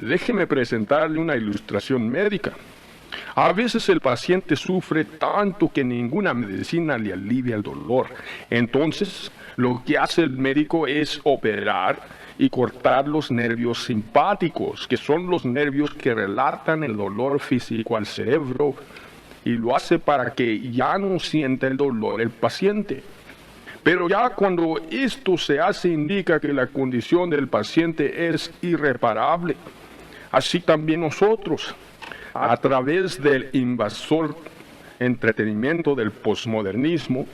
Déjeme presentarle una ilustración médica. A veces el paciente sufre tanto que ninguna medicina le alivia el dolor. Entonces, lo que hace el médico es operar y cortar los nervios simpáticos, que son los nervios que relatan el dolor físico al cerebro, y lo hace para que ya no sienta el dolor el paciente. Pero ya cuando esto se hace indica que la condición del paciente es irreparable. Así también nosotros, a través del invasor entretenimiento del posmodernismo,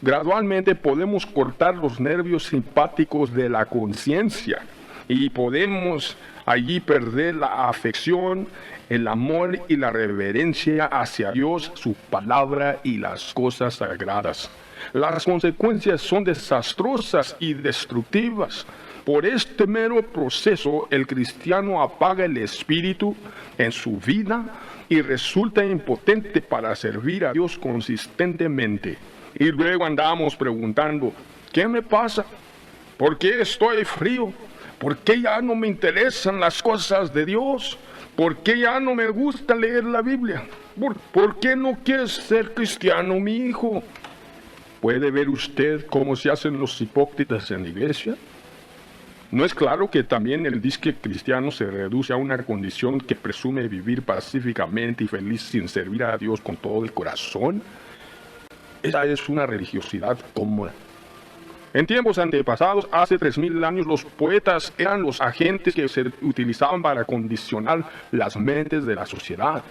gradualmente podemos cortar los nervios simpáticos de la conciencia y podemos allí perder la afección, el amor y la reverencia hacia Dios, su palabra y las cosas sagradas. Las consecuencias son desastrosas y destructivas. Por este mero proceso, el cristiano apaga el espíritu en su vida y resulta impotente para servir a Dios consistentemente. Y luego andamos preguntando, ¿qué me pasa? ¿Por qué estoy frío? ¿Por qué ya no me interesan las cosas de Dios? ¿Por qué ya no me gusta leer la Biblia? ¿Por qué no quieres ser cristiano, mi hijo? ¿Puede ver usted cómo se hacen los hipócritas en la iglesia? ¿No es claro que también el disque cristiano se reduce a una condición que presume vivir pacíficamente y feliz sin servir a Dios con todo el corazón? Esa es una religiosidad cómoda. En tiempos antepasados, hace 3000 años, los poetas eran los agentes que se utilizaban para condicionar las mentes de la sociedad.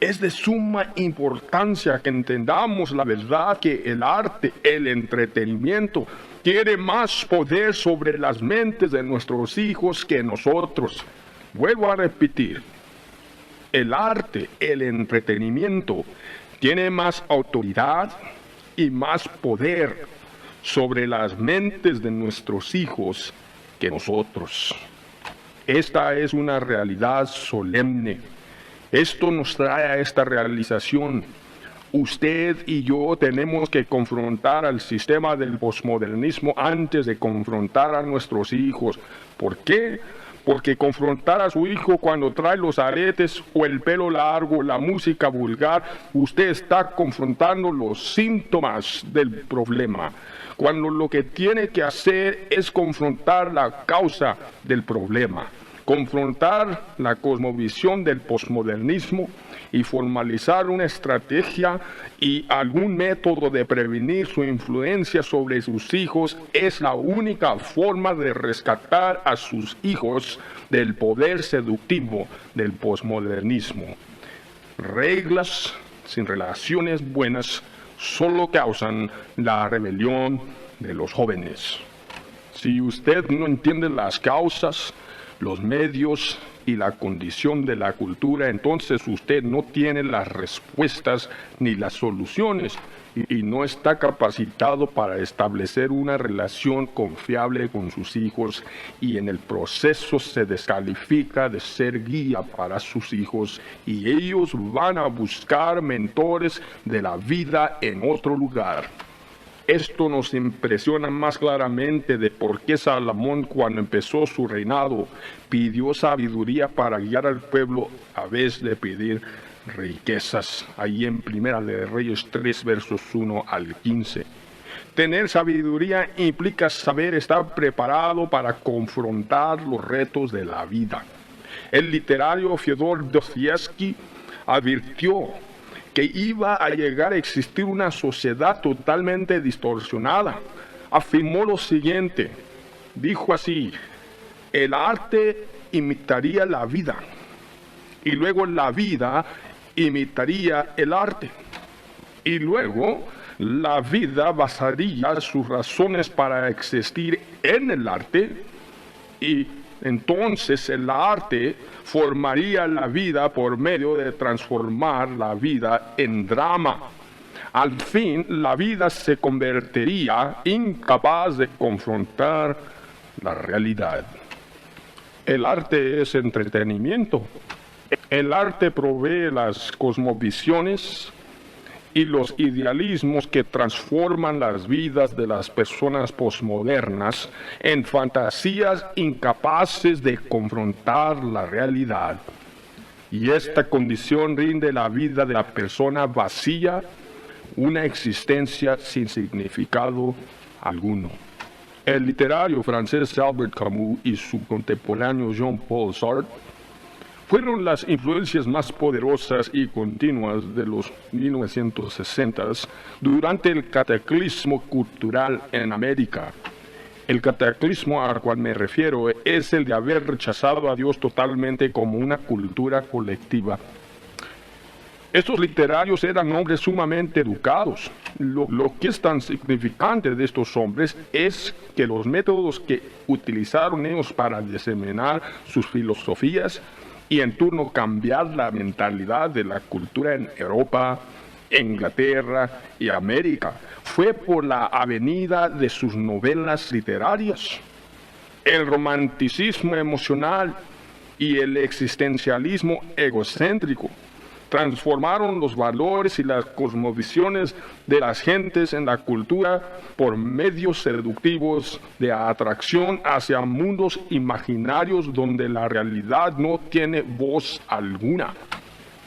Es de suma importancia que entendamos la verdad que el arte, el entretenimiento, tiene más poder sobre las mentes de nuestros hijos que nosotros. Vuelvo a repetir, el arte, el entretenimiento, tiene más autoridad y más poder sobre las mentes de nuestros hijos que nosotros. Esta es una realidad solemne. Esto nos trae a esta realización. Usted y yo tenemos que confrontar al sistema del posmodernismo antes de confrontar a nuestros hijos. ¿Por qué? Porque confrontar a su hijo cuando trae los aretes o el pelo largo, la música vulgar, usted está confrontando los síntomas del problema. Cuando lo que tiene que hacer es confrontar la causa del problema. Confrontar la cosmovisión del posmodernismo y formalizar una estrategia y algún método de prevenir su influencia sobre sus hijos es la única forma de rescatar a sus hijos del poder seductivo del posmodernismo. Reglas sin relaciones buenas solo causan la rebelión de los jóvenes. Si usted no entiende las causas, los medios y la condición de la cultura, entonces usted no tiene las respuestas ni las soluciones y no está capacitado para establecer una relación confiable con sus hijos y en el proceso se descalifica de ser guía para sus hijos y ellos van a buscar mentores de la vida en otro lugar. Esto nos impresiona más claramente de por qué Salomón, cuando empezó su reinado, pidió sabiduría para guiar al pueblo a vez de pedir riquezas. Ahí en Primera de Reyes 3, versos 1 al 15. Tener sabiduría implica saber estar preparado para confrontar los retos de la vida. El literario Fyodor Dostoyevsky advirtió que iba a llegar a existir una sociedad totalmente distorsionada. Afirmó lo siguiente, dijo así, el arte imitaría la vida, y luego la vida imitaría el arte, y luego la vida basaría sus razones para existir en el arte, y entonces el arte formaría la vida por medio de transformar la vida en drama. Al fin, la vida se convertiría incapaz de confrontar la realidad. El arte es entretenimiento. El arte provee las cosmovisiones y los idealismos que transforman las vidas de las personas posmodernas en fantasías incapaces de confrontar la realidad. Y esta condición rinde a la vida de la persona vacía una existencia sin significado alguno. El literario francés Albert Camus y su contemporáneo Jean-Paul Sartre fueron las influencias más poderosas y continuas de los 1960s durante el cataclismo cultural en América. El cataclismo al cual me refiero es el de haber rechazado a Dios totalmente como una cultura colectiva. Estos literarios eran hombres sumamente educados. Lo que es tan significante de estos hombres es que los métodos que utilizaron ellos para diseminar sus filosofías y en turno cambiar la mentalidad de la cultura en Europa, Inglaterra y América fue por la avenida de sus novelas literarias. El romanticismo emocional y el existencialismo egocéntrico transformaron los valores y las cosmovisiones de las gentes en la cultura por medios seductivos de atracción hacia mundos imaginarios donde la realidad no tiene voz alguna.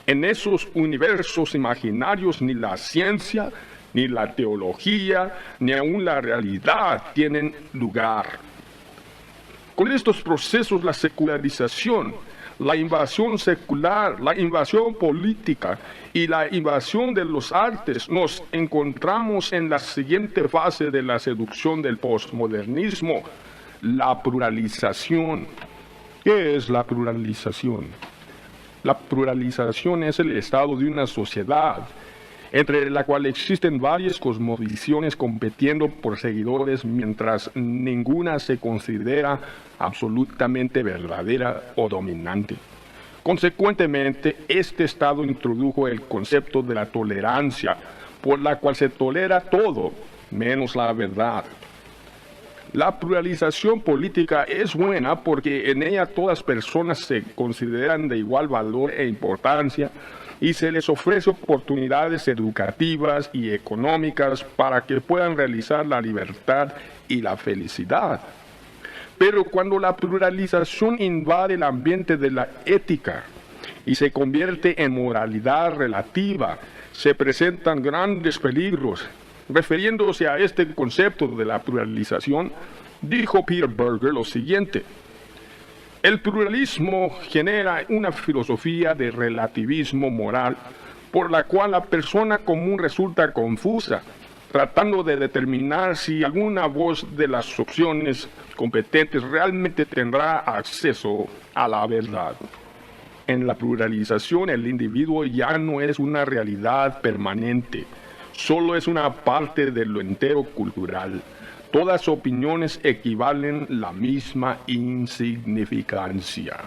En esos universos imaginarios ni la ciencia, ni la teología, ni aún la realidad tienen lugar. Con estos procesos, la secularización, la invasión secular, la invasión política y la invasión de los artes, nos encontramos en la siguiente fase de la seducción del postmodernismo, la pluralización. ¿Qué es la pluralización? La pluralización es el estado de una sociedad entre la cual existen varias cosmovisiones compitiendo por seguidores mientras ninguna se considera absolutamente verdadera o dominante. Consecuentemente, este estado introdujo el concepto de la tolerancia, por la cual se tolera todo, menos la verdad. La pluralización política es buena porque en ella todas personas se consideran de igual valor e importancia y se les ofrece oportunidades educativas y económicas para que puedan realizar la libertad y la felicidad. Pero cuando la pluralización invade el ambiente de la ética y se convierte en moralidad relativa, se presentan grandes peligros. Refiriéndose a este concepto de la pluralización, dijo Peter Berger lo siguiente: el pluralismo genera una filosofía de relativismo moral por la cual la persona común resulta confusa, tratando de determinar si alguna voz de las opciones competentes realmente tendrá acceso a la verdad. En la pluralización, el individuo ya no es una realidad permanente, solo es una parte de lo entero cultural. Todas opiniones equivalen la misma insignificancia.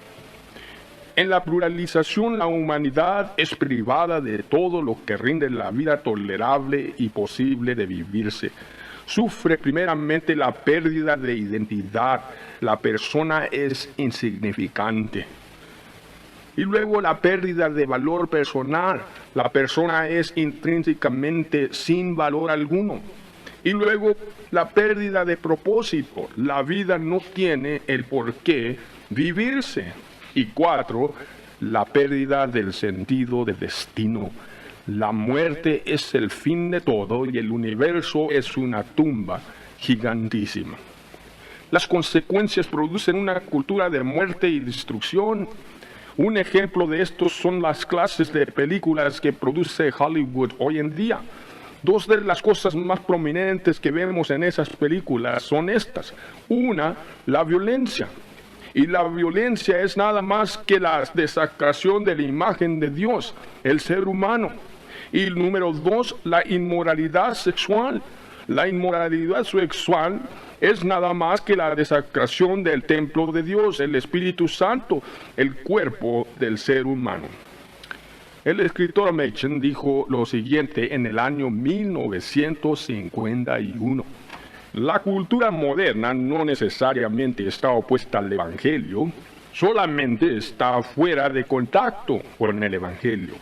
En la pluralización, la humanidad es privada de todo lo que rinde la vida tolerable y posible de vivirse. Sufre primeramente la pérdida de identidad. La persona es insignificante. Y luego la pérdida de valor personal. La persona es intrínsecamente sin valor alguno. Y luego la pérdida de propósito. La vida no tiene el por qué vivirse. Y 4, la pérdida del sentido de destino. La muerte es el fin de todo y el universo es una tumba gigantísima. Las consecuencias producen una cultura de muerte y destrucción. Un ejemplo de esto son las clases de películas que produce Hollywood hoy en día. Dos de las cosas más prominentes que vemos en esas películas son estas. Una, la violencia. Y la violencia es nada más que la desacración de la imagen de Dios, el ser humano. Y número 2, la inmoralidad sexual. La inmoralidad sexual es nada más que la desacración del templo de Dios, el Espíritu Santo, el cuerpo del ser humano. El escritor Machen dijo lo siguiente en el año 1951. La cultura moderna no necesariamente está opuesta al Evangelio, solamente está fuera de contacto con el Evangelio.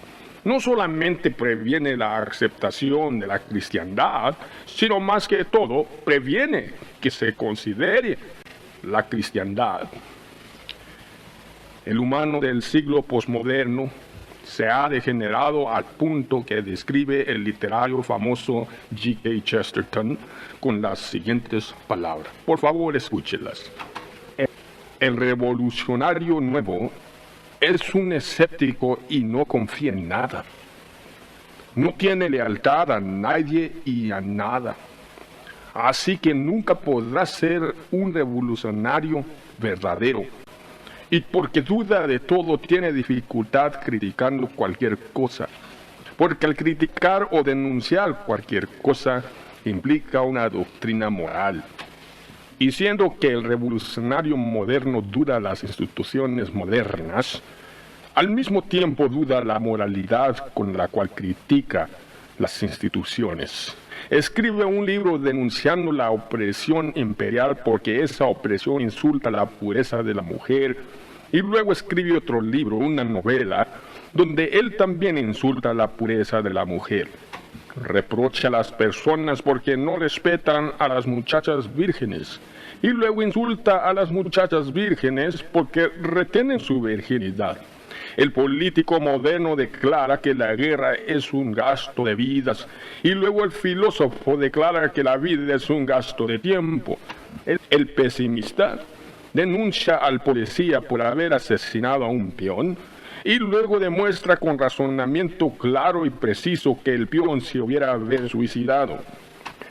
no solamente previene la aceptación de la cristiandad, sino más que todo previene que se considere la cristiandad. El humano del siglo posmoderno se ha degenerado al punto que describe el literario famoso G.K. Chesterton con las siguientes palabras. Por favor, escúchelas. El revolucionario nuevo es un escéptico y no confía en nada. No tiene lealtad a nadie y a nada. Así que nunca podrá ser un revolucionario verdadero. Y porque duda de todo, tiene dificultad criticando cualquier cosa. Porque al criticar o denunciar cualquier cosa implica una doctrina moral. Y siendo que el revolucionario moderno duda las instituciones modernas, al mismo tiempo duda la moralidad con la cual critica las instituciones. Escribe un libro denunciando la opresión imperial porque esa opresión insulta la pureza de la mujer. Y luego escribe otro libro, una novela, donde él también insulta la pureza de la mujer. Reprocha a las personas porque no respetan a las muchachas vírgenes. Y luego insulta a las muchachas vírgenes porque retienen su virginidad. El político moderno declara que la guerra es un gasto de vidas. Y luego el filósofo declara que la vida es un gasto de tiempo. El pesimista denuncia al policía por haber asesinado a un peón. Y luego demuestra con razonamiento claro y preciso que el peón se hubiera haber suicidado.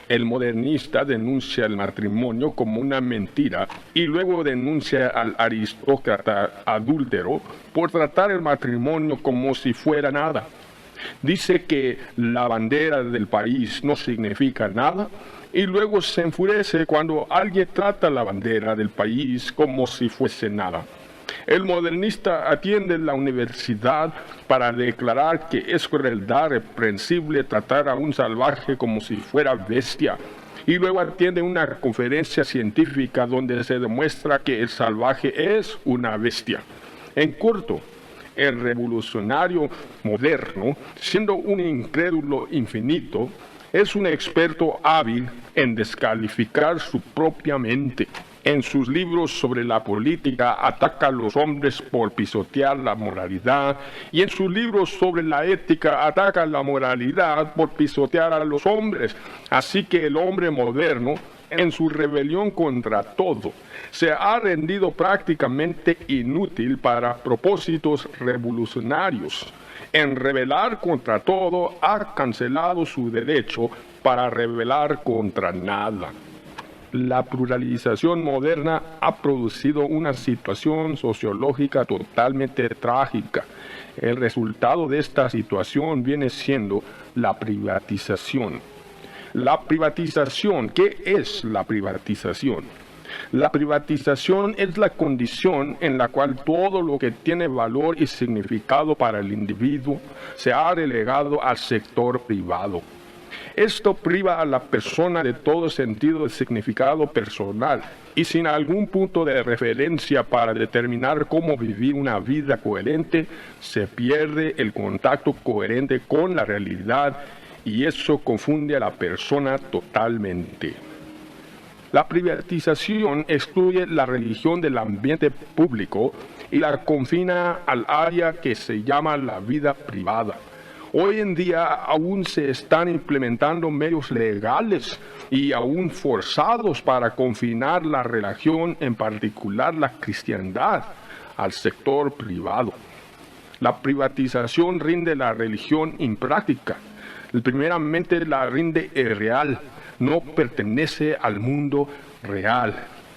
El modernista denuncia el matrimonio como una mentira y luego denuncia al aristócrata adúltero por tratar el matrimonio como si fuera nada. Dice que la bandera del país no significa nada y luego se enfurece cuando alguien trata la bandera del país como si fuese nada. El modernista atiende la universidad para declarar que es crueldad reprensible tratar a un salvaje como si fuera bestia. Y luego atiende una conferencia científica donde se demuestra que el salvaje es una bestia. En corto, el revolucionario moderno, siendo un incrédulo infinito, es un experto hábil en descalificar su propia mente. En sus libros sobre la política ataca a los hombres por pisotear la moralidad y en sus libros sobre la ética ataca la moralidad por pisotear a los hombres. Así que el hombre moderno, en su rebelión contra todo, se ha rendido prácticamente inútil para propósitos revolucionarios. En rebelar contra todo, ha cancelado su derecho para rebelar contra nada. La pluralización moderna ha producido una situación sociológica totalmente trágica. El resultado de esta situación viene siendo la privatización. La privatización, ¿qué es la privatización? La privatización es la condición en la cual todo lo que tiene valor y significado para el individuo se ha relegado al sector privado. Esto priva a la persona de todo sentido de significado personal y sin algún punto de referencia para determinar cómo vivir una vida coherente, se pierde el contacto coherente con la realidad y eso confunde a la persona totalmente. La privatización excluye la religión del ambiente público y la confina al área que se llama la vida privada. Hoy en día aún se están implementando medios legales y aún forzados para confinar la religión, en particular la cristiandad, al sector privado. La privatización rinde la religión impráctica. Primeramente la rinde irreal, no pertenece al mundo real.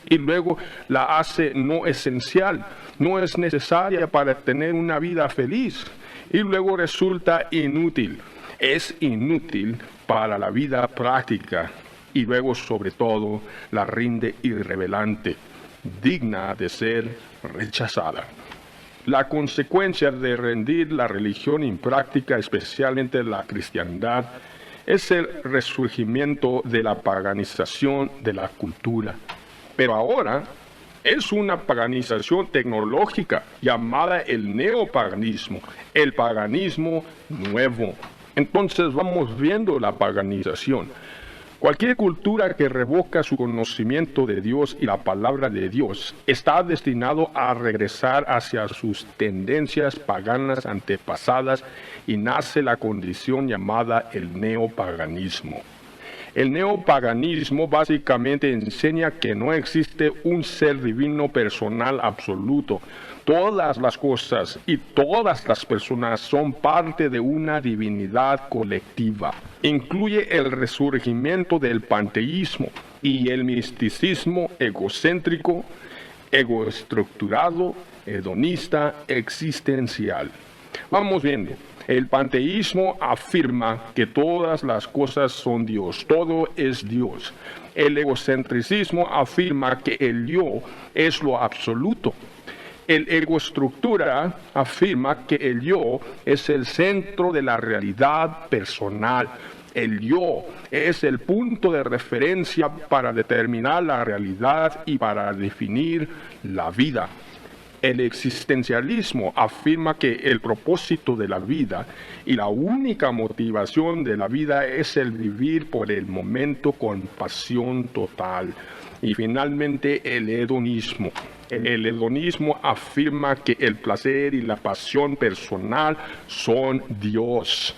Y luego la hace no esencial, no es necesaria para tener una vida feliz. Y luego resulta inútil, es inútil para la vida práctica y luego sobre todo la rinde irrelevante, digna de ser rechazada. La consecuencia de rendir la religión impráctica, especialmente la cristiandad, es el resurgimiento de la paganización de la cultura. Pero ahora es una paganización tecnológica llamada el neopaganismo, el paganismo nuevo. Entonces vamos viendo la paganización. Cualquier cultura que revoca su conocimiento de Dios y la palabra de Dios está destinado a regresar hacia sus tendencias paganas antepasadas y nace la condición llamada el neopaganismo. El neopaganismo básicamente enseña que no existe un ser divino personal absoluto. Todas las cosas y todas las personas son parte de una divinidad colectiva. Incluye el resurgimiento del panteísmo y el misticismo egocéntrico, egoestructurado, hedonista, existencial. Vamos viendo. El panteísmo afirma que todas las cosas son Dios, todo es Dios. El egocentricismo afirma que el yo es lo absoluto. El egoestructura afirma que el yo es el centro de la realidad personal. El yo es el punto de referencia para determinar la realidad y para definir la vida. El existencialismo afirma que el propósito de la vida y la única motivación de la vida es el vivir por el momento con pasión total. Y finalmente el hedonismo. El hedonismo afirma que el placer y la pasión personal son Dios.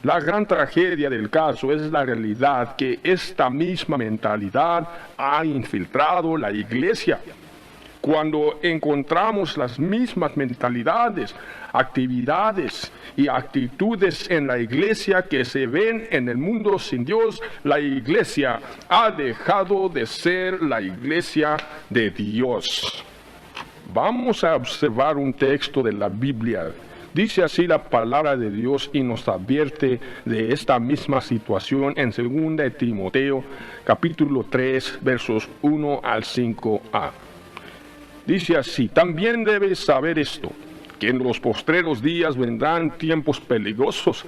La gran tragedia del caso es la realidad que esta misma mentalidad ha infiltrado la iglesia. Cuando encontramos las mismas mentalidades, actividades y actitudes en la iglesia que se ven en el mundo sin Dios, la iglesia ha dejado de ser la iglesia de Dios. Vamos a observar un texto de la Biblia. Dice así la palabra de Dios y nos advierte de esta misma situación en 2 de Timoteo, capítulo 3, versos 1 al 5a. Dice así: también debes saber esto, que en los postreros días vendrán tiempos peligrosos,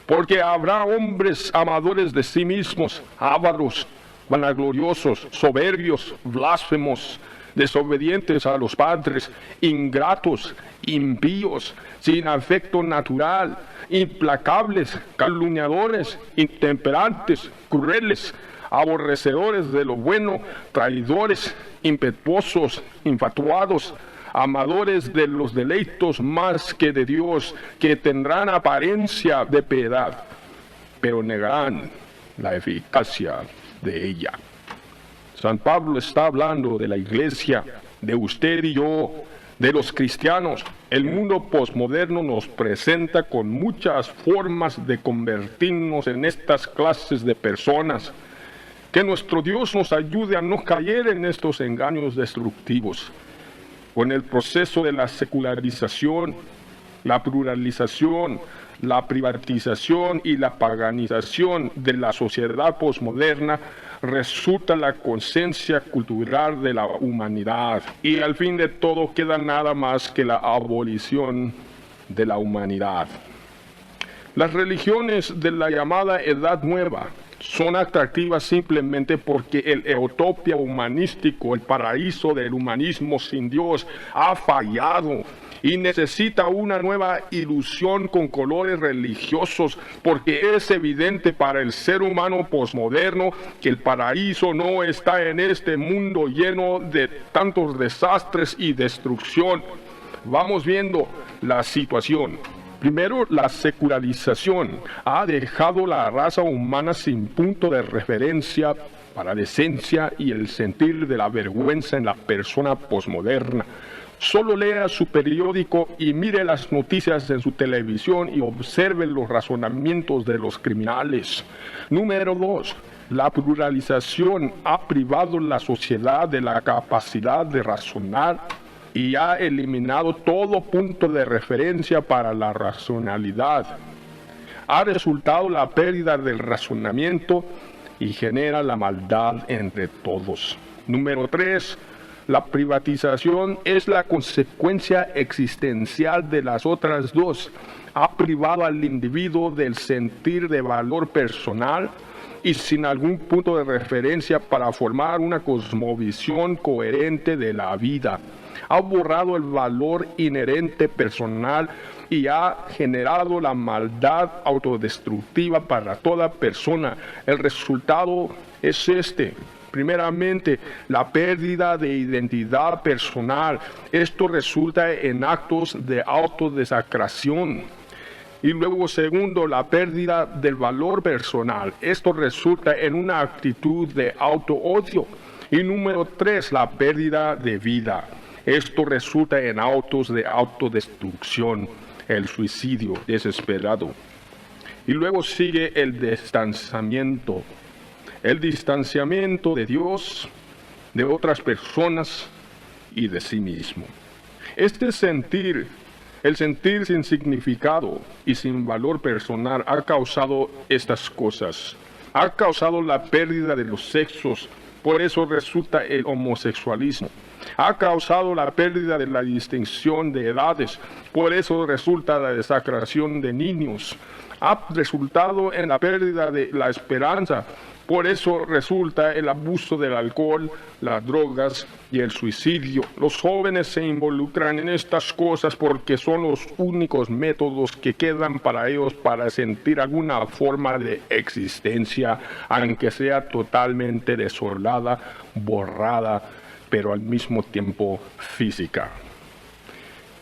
porque habrá hombres amadores de sí mismos, ávaros, vanagloriosos, soberbios, blasfemos, desobedientes a los padres, ingratos, impíos, sin afecto natural, implacables, calumniadores, intemperantes, crueles, aborrecedores de lo bueno, traidores, impetuosos, infatuados, amadores de los deleitos más que de Dios, que tendrán apariencia de piedad, pero negarán la eficacia de ella. San Pablo está hablando de la iglesia, de usted y yo, de los cristianos. El mundo posmoderno nos presenta con muchas formas de convertirnos en estas clases de personas. Que nuestro Dios nos ayude a no caer en estos engaños destructivos. Con el proceso de la secularización, la pluralización, la privatización y la paganización de la sociedad posmoderna, resulta la conciencia cultural de la humanidad. Y al fin de todo queda nada más que la abolición de la humanidad. Las religiones de la llamada Edad Nueva son atractivas simplemente porque el utopía humanístico, el paraíso del humanismo sin Dios, ha fallado y necesita una nueva ilusión con colores religiosos, porque es evidente para el ser humano posmoderno que el paraíso no está en este mundo lleno de tantos desastres y destrucción. Vamos viendo la situación. Primero, la secularización ha dejado la raza humana sin punto de referencia para la decencia y el sentir de la vergüenza en la persona posmoderna. Solo lea su periódico y mire las noticias en su televisión y observe los razonamientos de los criminales. Número 2. La pluralización ha privado a la sociedad de la capacidad de razonar y ha eliminado todo punto de referencia para la racionalidad. Ha resultado la pérdida del razonamiento y genera la maldad entre todos. Número 3. La privatización es la consecuencia existencial de las otras dos. Ha privado al individuo del sentir de valor personal, y sin algún punto de referencia para formar una cosmovisión coherente de la vida. Ha borrado el valor inherente personal y ha generado la maldad autodestructiva para toda persona. El resultado es este. Primeramente, la pérdida de identidad personal. Esto resulta en actos de autodesacración. Y luego, segundo, la pérdida del valor personal. Esto resulta en una actitud de autoodio. Y número 3, la pérdida de vida. Esto resulta en actos de autodestrucción, el suicidio desesperado. Y luego sigue el distanciamiento. El distanciamiento de Dios, de otras personas y de sí mismo. Este sentir, el sentir sin significado y sin valor personal ha causado estas cosas. Ha causado la pérdida de los sexos, por eso resulta el homosexualismo. Ha causado la pérdida de la distinción de edades, por eso resulta la desacración de niños. Ha resultado en la pérdida de la esperanza, por eso resulta el abuso del alcohol, las drogas y el suicidio. Los jóvenes se involucran en estas cosas porque son los únicos métodos que quedan para ellos para sentir alguna forma de existencia, aunque sea totalmente desolada, borrada, pero al mismo tiempo física.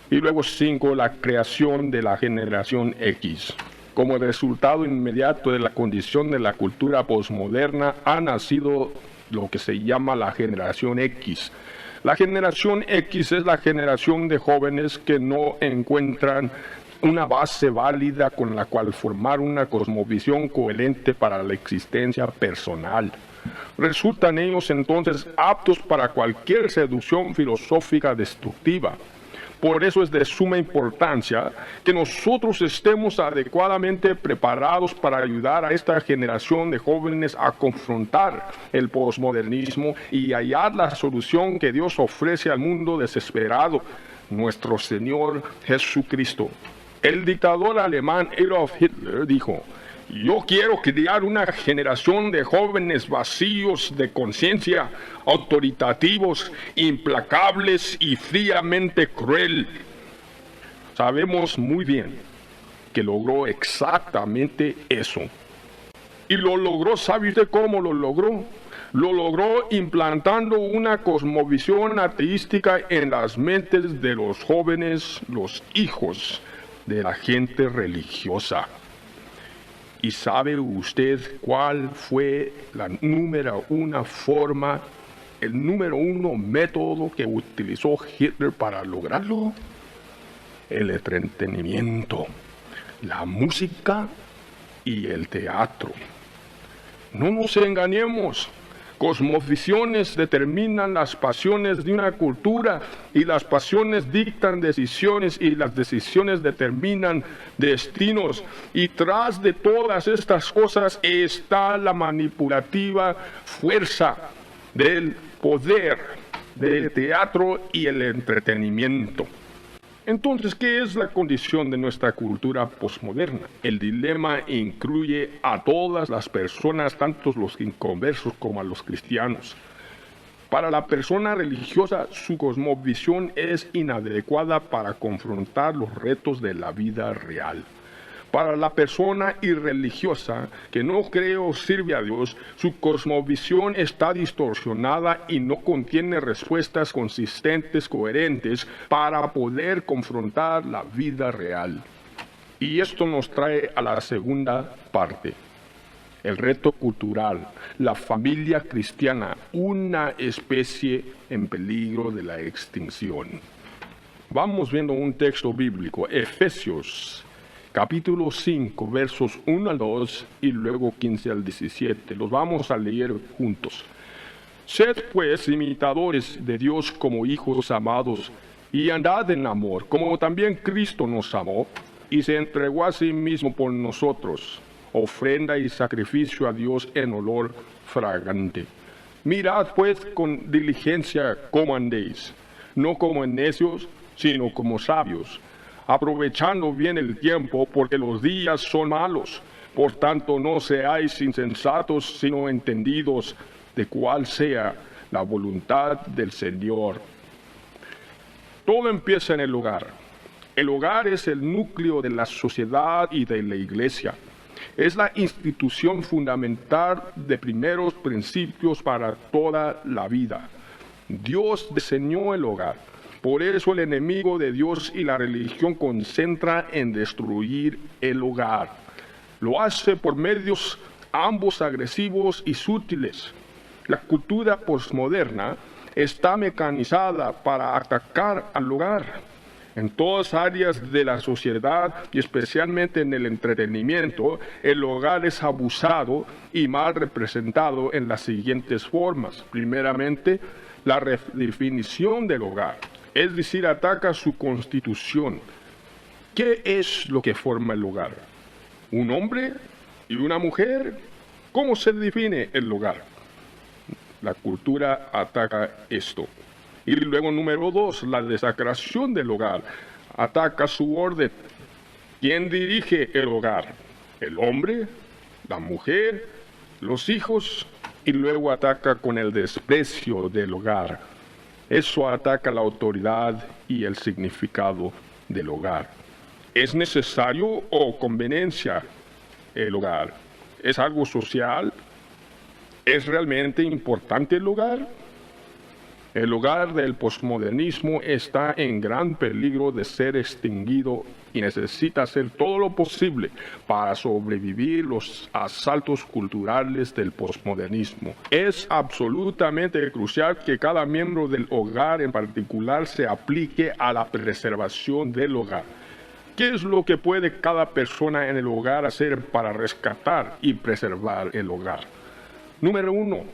Y luego 5, la creación de la generación X. Como resultado inmediato de la condición de la cultura posmoderna, ha nacido lo que se llama la generación X. La generación X es la generación de jóvenes que no encuentran una base válida con la cual formar una cosmovisión coherente para la existencia personal. Resultan ellos entonces aptos para cualquier seducción filosófica destructiva. Por eso es de suma importancia que nosotros estemos adecuadamente preparados para ayudar a esta generación de jóvenes a confrontar el posmodernismo y hallar la solución que Dios ofrece al mundo desesperado, nuestro Señor Jesucristo. El dictador alemán Adolf Hitler dijo: "Yo quiero crear una generación de jóvenes vacíos de conciencia, autoritativos, implacables y fríamente cruel". Sabemos muy bien que logró exactamente eso. Y lo logró, ¿sabe usted cómo lo logró? Lo logró implantando una cosmovisión ateística en las mentes de los jóvenes, los hijos de la gente religiosa. ¿Y sabe usted cuál fue la número uno forma, el número uno método que utilizó Hitler para lograrlo? El entretenimiento, la música y el teatro. No nos engañemos. Cosmovisiones determinan las pasiones de una cultura y las pasiones dictan decisiones y las decisiones determinan destinos. Y tras de todas estas cosas está la manipulativa fuerza del poder, del teatro y el entretenimiento. Entonces, ¿qué es la condición de nuestra cultura posmoderna? El dilema incluye a todas las personas, tanto los inconversos como a los cristianos. Para la persona religiosa, su cosmovisión es inadecuada para confrontar los retos de la vida real. Para la persona irreligiosa que no cree o sirve a Dios, su cosmovisión está distorsionada y no contiene respuestas consistentes, coherentes, para poder confrontar la vida real. Y esto nos trae a la segunda parte. El reto cultural, la familia cristiana, una especie en peligro de la extinción. Vamos viendo un texto bíblico, Efesios capítulo 5, versos 1 al 2 y luego 15 al 17. Los vamos a leer juntos. Sed pues imitadores de Dios como hijos amados, y andad en amor, como también Cristo nos amó, y se entregó a sí mismo por nosotros, ofrenda y sacrificio a Dios en olor fragante. Mirad pues con diligencia cómo andéis, no como necios, sino como sabios, aprovechando bien el tiempo, porque los días son malos. Por tanto, no seáis insensatos, sino entendidos de cuál sea la voluntad del Señor. Todo empieza en el hogar. El hogar es el núcleo de la sociedad y de la iglesia. Es la institución fundamental de primeros principios para toda la vida. Dios diseñó el hogar. Por eso el enemigo de Dios y la religión concentra en destruir el hogar. Lo hace por medios ambos agresivos y sutiles. La cultura posmoderna está mecanizada para atacar al hogar. En todas áreas de la sociedad y especialmente en el entretenimiento, el hogar es abusado y mal representado en las siguientes formas. Primeramente, la redefinición del hogar, es decir, ataca su constitución. ¿Qué es lo que forma el hogar? ¿Un hombre y una mujer? ¿Cómo se define el hogar? La cultura ataca esto. Y luego, número 2, la desacración del hogar. Ataca su orden. ¿Quién dirige el hogar? ¿El hombre? ¿La mujer? ¿Los hijos? Y luego ataca con el desprecio del hogar. Eso ataca la autoridad y el significado del hogar. ¿Es necesario o conveniencia el hogar? ¿Es algo social? ¿Es realmente importante el hogar? El hogar del posmodernismo está en gran peligro de ser extinguido y necesita hacer todo lo posible para sobrevivir los asaltos culturales del posmodernismo. Es absolutamente crucial que cada miembro del hogar en particular se aplique a la preservación del hogar. ¿Qué es lo que puede cada persona en el hogar hacer para rescatar y preservar el hogar? Número 1.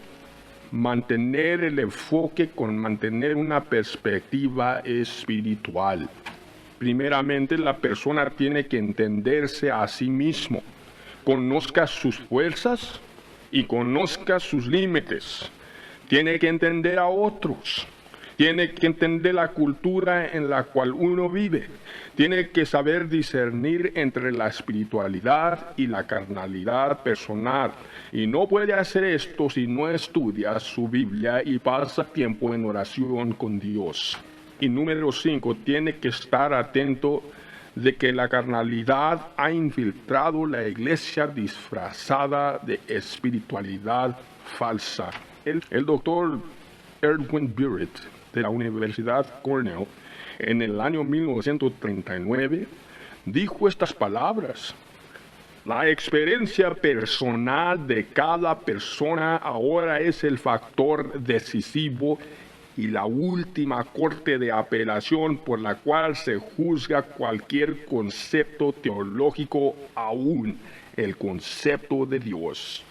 Mantener el enfoque con mantener una perspectiva espiritual. Primeramente, la persona tiene que entenderse a sí mismo, conozca sus fuerzas y conozca sus límites. Tiene que entender a otros. Tiene que entender la cultura en la cual uno vive. Tiene que saber discernir entre la espiritualidad y la carnalidad personal. Y no puede hacer esto si no estudia su Biblia y pasa tiempo en oración con Dios. Y número 5, tiene que estar atento de que la carnalidad ha infiltrado la iglesia disfrazada de espiritualidad falsa. El doctor Erwin Burritt de la Universidad Cornell en el año 1939 dijo estas palabras: la experiencia personal de cada persona ahora es el factor decisivo y la última corte de apelación por la cual se juzga cualquier concepto teológico, aún el concepto de Dios.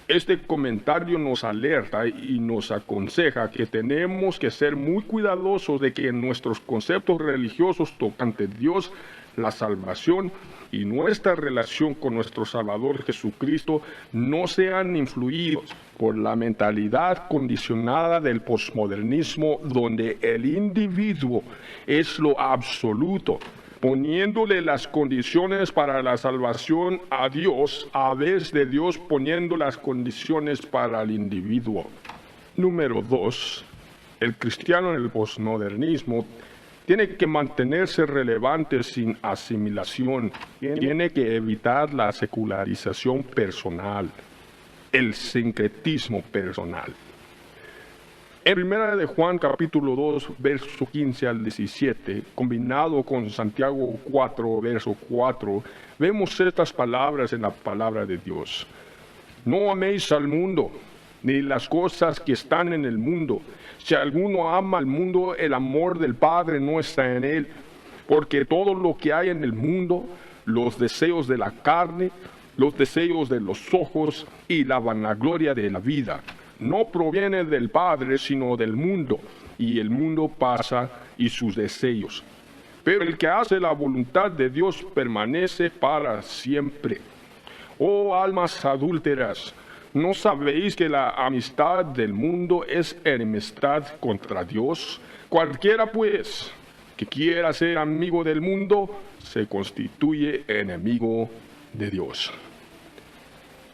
Este comentario nos alerta y nos aconseja que tenemos que ser muy cuidadosos de que nuestros conceptos religiosos tocante Dios, la salvación y nuestra relación con nuestro Salvador Jesucristo no sean influidos por la mentalidad condicionada del posmodernismo, donde el individuo es lo absoluto, poniéndole las condiciones para la salvación a Dios, a vez de Dios poniendo las condiciones para el individuo. Número 2. El cristiano en el posmodernismo tiene que mantenerse relevante sin asimilación. Tiene que evitar la secularización personal, el sincretismo personal. En 1 de Juan capítulo 2, verso 15 al 17, combinado con Santiago 4, verso 4, vemos estas palabras en la palabra de Dios. No améis al mundo, ni las cosas que están en el mundo. Si alguno ama al mundo, el amor del Padre no está en él. Porque todo lo que hay en el mundo, los deseos de la carne, los deseos de los ojos y la vanagloria de la vida, no proviene del Padre, sino del mundo, y el mundo pasa y sus deseos. Pero el que hace la voluntad de Dios permanece para siempre. Oh almas adúlteras, ¿no sabéis que la amistad del mundo es enemistad contra Dios? Cualquiera pues que quiera ser amigo del mundo, se constituye enemigo de Dios.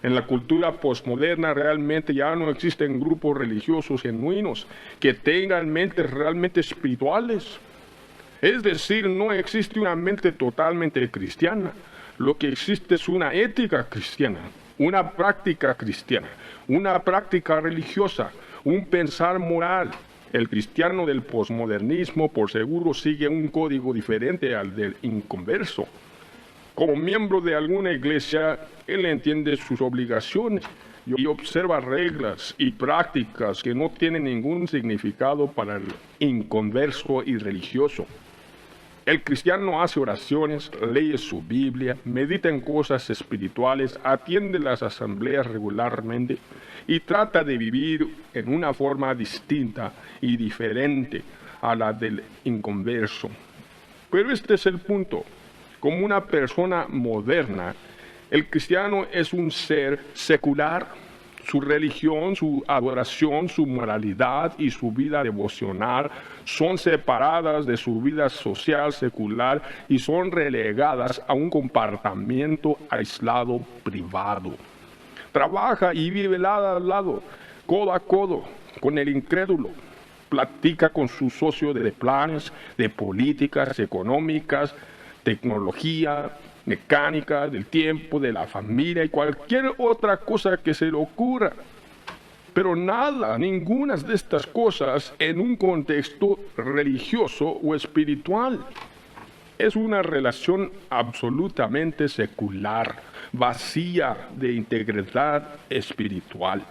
En la cultura posmoderna realmente ya no existen grupos religiosos genuinos que tengan mentes realmente espirituales. Es decir, no existe una mente totalmente cristiana. Lo que existe es una ética cristiana, una práctica cristiana, una práctica religiosa, un pensar moral. El cristiano del posmodernismo por seguro sigue un código diferente al del inconverso. Como miembro de alguna iglesia, él entiende sus obligaciones y observa reglas y prácticas que no tienen ningún significado para el inconverso y religioso. El cristiano hace oraciones, lee su Biblia, medita en cosas espirituales, atiende las asambleas regularmente y trata de vivir en una forma distinta y diferente a la del inconverso. Pero este es el punto. Como una persona moderna, el cristiano es un ser secular. Su religión, su adoración, su moralidad y su vida devocional son separadas de su vida social secular y son relegadas a un compartimiento aislado privado. Trabaja y vive lado a lado, codo a codo, con el incrédulo. Platica con su socio de planes, de políticas económicas, tecnología, mecánica, del tiempo, de la familia y cualquier otra cosa que se le ocurra. Pero nada, ninguna de estas cosas en un contexto religioso o espiritual. Es una relación absolutamente secular, vacía de integridad espiritual.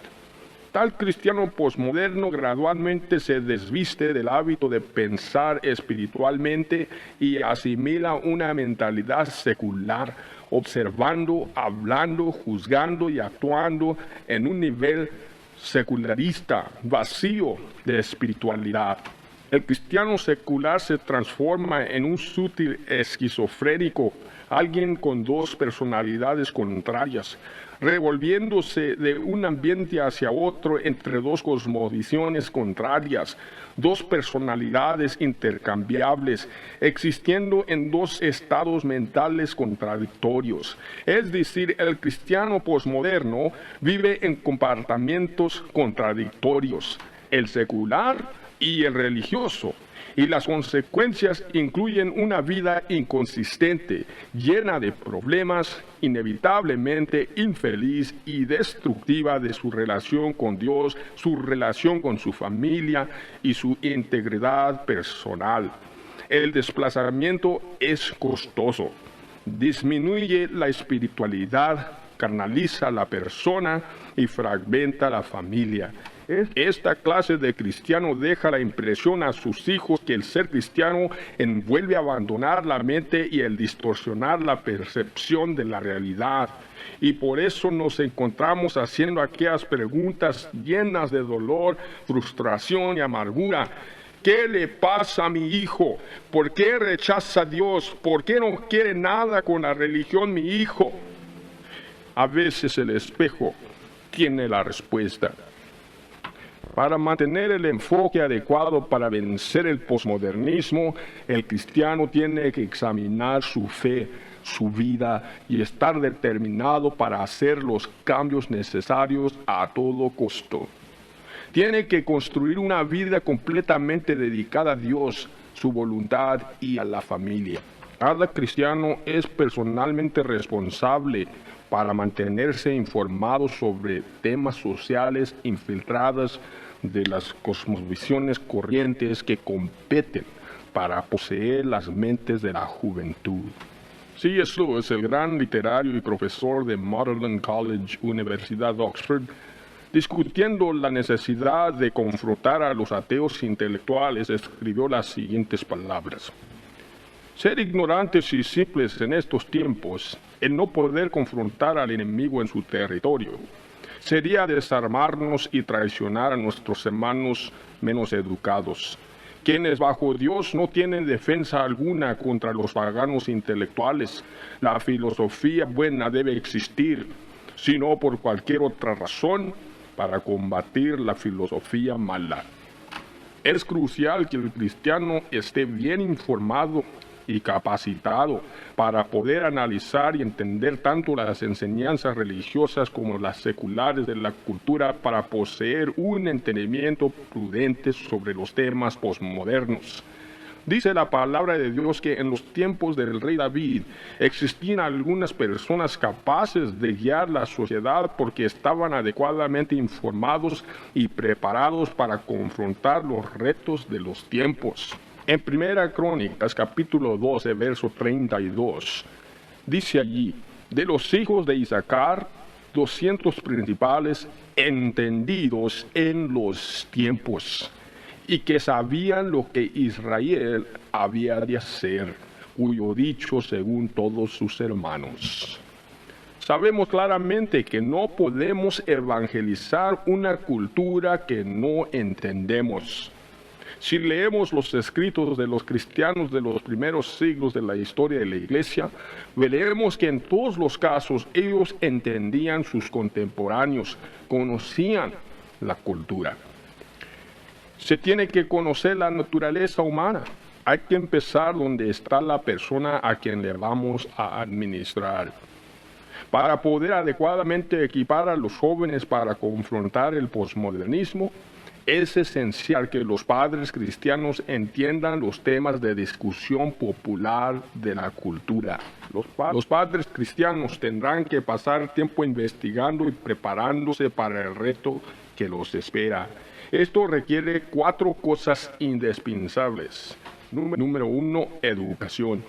Tal cristiano posmoderno gradualmente se desviste del hábito de pensar espiritualmente y asimila una mentalidad secular, observando, hablando, juzgando y actuando en un nivel secularista, vacío de espiritualidad. El cristiano secular se transforma en un sutil esquizofrénico, alguien con dos personalidades contrarias, revolviéndose de un ambiente hacia otro entre dos cosmovisiones contrarias, dos personalidades intercambiables, existiendo en dos estados mentales contradictorios. Es decir, el cristiano posmoderno vive en compartimientos contradictorios, el secular y el religioso. Y las consecuencias incluyen una vida inconsistente, llena de problemas, inevitablemente infeliz y destructiva de su relación con Dios, su relación con su familia y su integridad personal. El desplazamiento es costoso, disminuye la espiritualidad, carnaliza a la persona y fragmenta la familia. Esta clase de cristiano deja la impresión a sus hijos que el ser cristiano envuelve a abandonar la mente y el distorsionar la percepción de la realidad. Y por eso nos encontramos haciendo aquellas preguntas llenas de dolor, frustración y amargura. ¿Qué le pasa a mi hijo? ¿Por qué rechaza a Dios? ¿Por qué no quiere nada con la religión mi hijo? A veces el espejo tiene la respuesta. Para mantener el enfoque adecuado para vencer el posmodernismo, el cristiano tiene que examinar su fe, su vida y estar determinado para hacer los cambios necesarios a todo costo. Tiene que construir una vida completamente dedicada a Dios, su voluntad y a la familia. Cada cristiano es personalmente responsable para mantenerse informado sobre temas sociales infiltrados de las cosmovisiones corrientes que competen para poseer las mentes de la juventud. C.S. Lewis, el gran literario y profesor de Magdalen College, Universidad de Oxford, discutiendo la necesidad de confrontar a los ateos intelectuales, escribió las siguientes palabras: ser ignorantes y simples en estos tiempos, el no poder confrontar al enemigo en su territorio, sería desarmarnos y traicionar a nuestros hermanos menos educados, quienes bajo Dios no tienen defensa alguna contra los paganos intelectuales. La filosofía buena debe existir, sino por cualquier otra razón, para combatir la filosofía mala. Es crucial que el cristiano esté bien informado y capacitado para poder analizar y entender tanto las enseñanzas religiosas como las seculares de la cultura para poseer un entendimiento prudente sobre los temas posmodernos. Dice la palabra de Dios que en los tiempos del rey David existían algunas personas capaces de guiar la sociedad porque estaban adecuadamente informados y preparados para confrontar los retos de los tiempos. En Primera Crónicas, capítulo 12, verso 32, dice allí, de los hijos de Isaacar, 200 principales entendidos en los tiempos, y que sabían lo que Israel había de hacer, cuyo dicho según todos sus hermanos. Sabemos claramente que no podemos evangelizar una cultura que no entendemos. Si leemos los escritos de los cristianos de los primeros siglos de la historia de la Iglesia, veremos que en todos los casos ellos entendían sus contemporáneos, conocían la cultura. Se tiene que conocer la naturaleza humana. Hay que empezar donde está la persona a quien le vamos a administrar. Para poder adecuadamente equipar a los jóvenes para confrontar el posmodernismo, es esencial que los padres cristianos entiendan los temas de discusión popular de la cultura. Los padres cristianos tendrán que pasar tiempo investigando y preparándose para el reto que los espera. Esto requiere 4 cosas indispensables. Número 1, educación.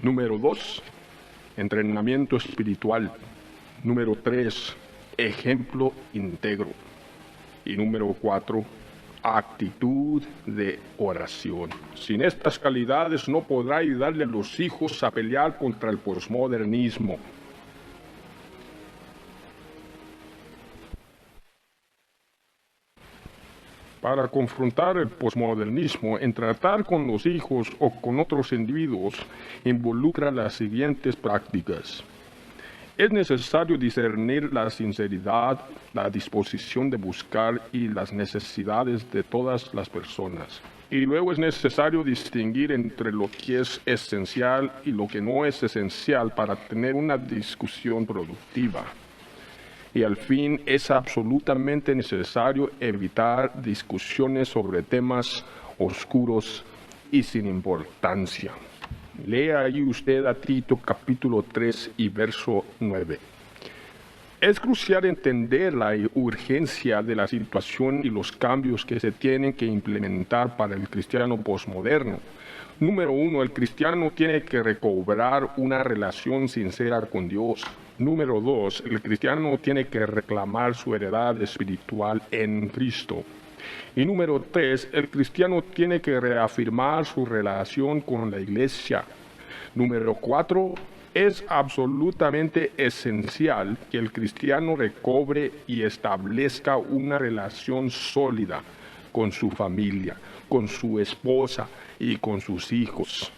Número 2, entrenamiento espiritual. Número 3, ejemplo íntegro. Y número 4, actitud de oración. Sin estas calidades no podrá ayudarle a los hijos a pelear contra el posmodernismo. Para confrontar el posmodernismo, en tratar con los hijos o con otros individuos, involucra las siguientes prácticas. Es necesario discernir la sinceridad, la disposición de buscar y las necesidades de todas las personas. Y luego es necesario distinguir entre lo que es esencial y lo que no es esencial para tener una discusión productiva. Y al fin es absolutamente necesario evitar discusiones sobre temas oscuros y sin importancia. Lea ahí usted a Tito capítulo 3 y verso 9. Es crucial entender la urgencia de la situación y los cambios que se tienen que implementar para el cristiano posmoderno. Número 1, el cristiano tiene que recobrar una relación sincera con Dios. Número 2, el cristiano tiene que reclamar su heredad espiritual en Cristo. Y número 3, el cristiano tiene que reafirmar su relación con la iglesia. Número 4, es absolutamente esencial que el cristiano recobre y establezca una relación sólida con su familia, con su esposa y con sus hijos.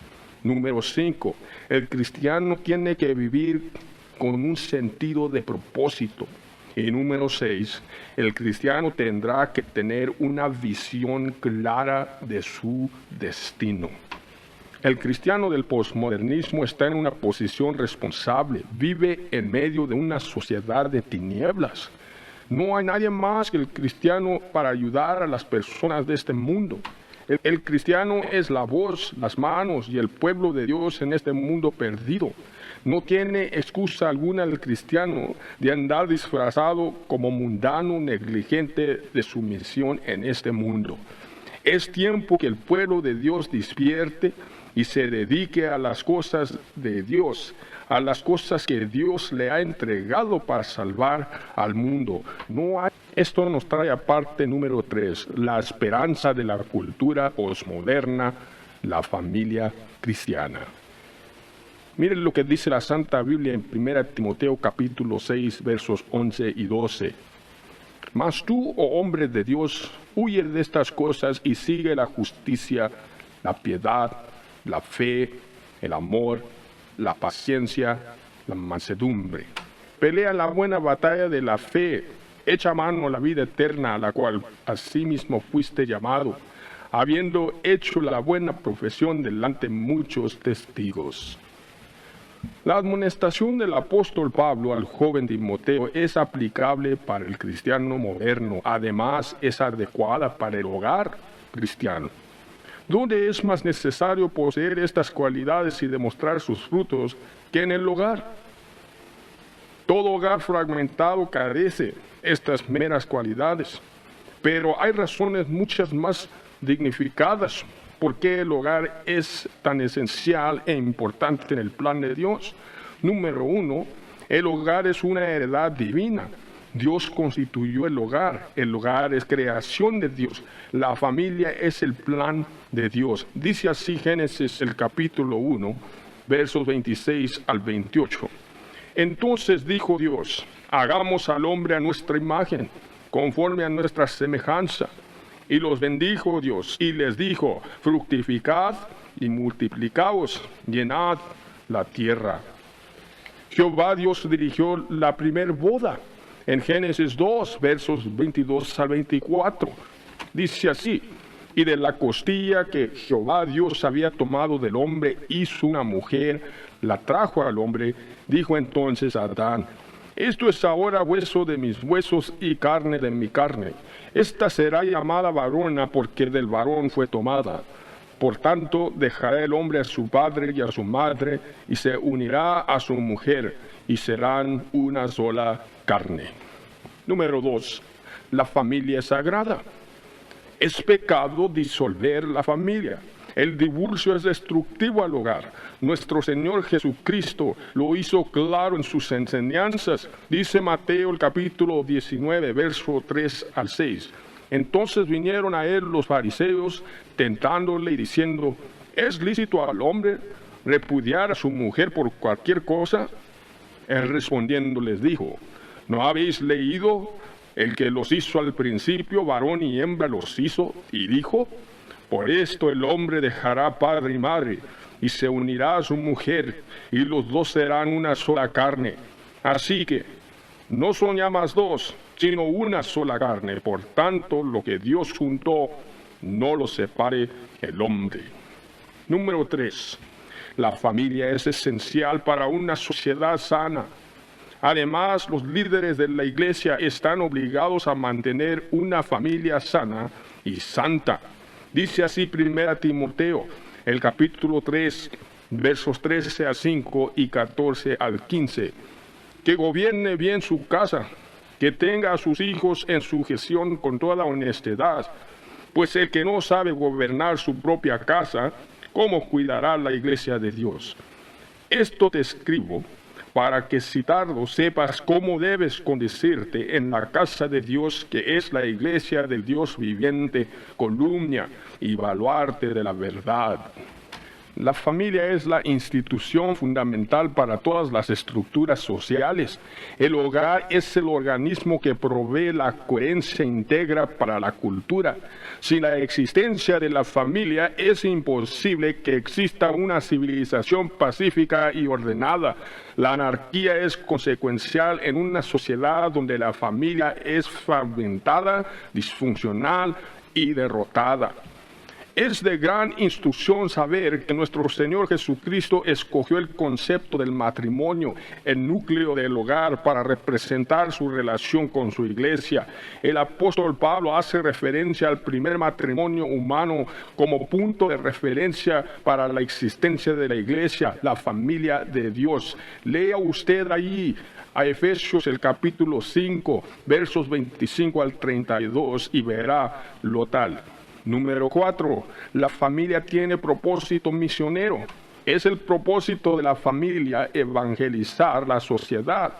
Número 5, el cristiano tiene que vivir con un sentido de propósito. Y número 6, el cristiano tendrá que tener una visión clara de su destino. El cristiano del posmodernismo está en una posición responsable, vive en medio de una sociedad de tinieblas. No hay nadie más que el cristiano para ayudar a las personas de este mundo. El cristiano es la voz, las manos y el pueblo de Dios en este mundo perdido. No tiene excusa alguna el cristiano de andar disfrazado como mundano negligente de su misión en este mundo. Es tiempo que el pueblo de Dios despierte y se dedique a las cosas de Dios, a las cosas que Dios le ha entregado para salvar al mundo. Esto nos trae a parte número 3, la esperanza de la cultura posmoderna, la familia cristiana. Miren lo que dice la Santa Biblia en 1 Timoteo capítulo 6, versos 11 y 12. Mas tú, oh hombre de Dios, huye de estas cosas y sigue la justicia, la piedad, la fe, el amor, la paciencia, la mansedumbre. Pelea la buena batalla de la fe, echa mano a la vida eterna a la cual asimismo fuiste llamado, habiendo hecho la buena profesión delante de muchos testigos. La amonestación del apóstol Pablo al joven Timoteo es aplicable para el cristiano moderno. Además, es adecuada para el hogar cristiano, donde es más necesario poseer estas cualidades y demostrar sus frutos que en el hogar. Todo hogar fragmentado carece estas meras cualidades, pero hay razones muchas más dignificadas por qué el hogar es tan esencial e importante en el plan de Dios. Número 1, el hogar es una heredad divina. Dios constituyó el hogar. El hogar es creación de Dios. La familia es el plan de Dios. Dice así Génesis el capítulo 1, versos 26 al 28. Entonces dijo Dios: hagamos al hombre a nuestra imagen, conforme a nuestra semejanza. Y los bendijo Dios, y les dijo: fructificad y multiplicaos, llenad la tierra. Jehová Dios dirigió la primer boda en Génesis 2, versos 22 al 24. Dice así: y de la costilla que Jehová Dios había tomado del hombre, hizo una mujer, la trajo al hombre. Dijo entonces a Adán: esto es ahora hueso de mis huesos y carne de mi carne. Esta será llamada varona, porque del varón fue tomada. Por tanto, dejará el hombre a su padre y a su madre, y se unirá a su mujer, y serán una sola carne. Número 2. La familia es sagrada. Es pecado disolver la familia. El divorcio es destructivo al hogar. Nuestro Señor Jesucristo lo hizo claro en sus enseñanzas. Dice Mateo el capítulo 19, verso 3 al 6. Entonces vinieron a él los fariseos, tentándole y diciendo: ¿es lícito al hombre repudiar a su mujer por cualquier cosa? Él respondiendo les dijo: ¿no habéis leído? El que los hizo al principio, varón y hembra los hizo, y dijo: por esto el hombre dejará padre y madre, y se unirá a su mujer, y los dos serán una sola carne. Así que no son ya más dos, sino una sola carne. Por tanto, lo que Dios juntó, no lo separe el hombre. Número 3. La familia es esencial para una sociedad sana. Además, los líderes de la iglesia están obligados a mantener una familia sana y santa. Dice así 1 Timoteo, el capítulo 3, versos 13 al 5 y 14 al 15. Que gobierne bien su casa, que tenga a sus hijos en sujeción con toda honestidad, pues el que no sabe gobernar su propia casa, ¿cómo cuidará la iglesia de Dios? Esto te escribo para que si tardo sepas cómo debes conducirte en la casa de Dios, que es la iglesia del Dios viviente, columna y baluarte de la verdad. La familia es la institución fundamental para todas las estructuras sociales. El hogar es el organismo que provee la coherencia íntegra para la cultura. Sin la existencia de la familia es imposible que exista una civilización pacífica y ordenada. La anarquía es consecuencial en una sociedad donde la familia es fragmentada, disfuncional y derrotada. Es de gran instrucción saber que nuestro Señor Jesucristo escogió el concepto del matrimonio, el núcleo del hogar, para representar su relación con su iglesia. El apóstol Pablo hace referencia al primer matrimonio humano como punto de referencia para la existencia de la iglesia, la familia de Dios. Lea usted allí a Efesios el capítulo 5, versos 25 al 32 y verá lo tal. Número 4. La familia tiene propósito misionero. Es el propósito de la familia evangelizar la sociedad.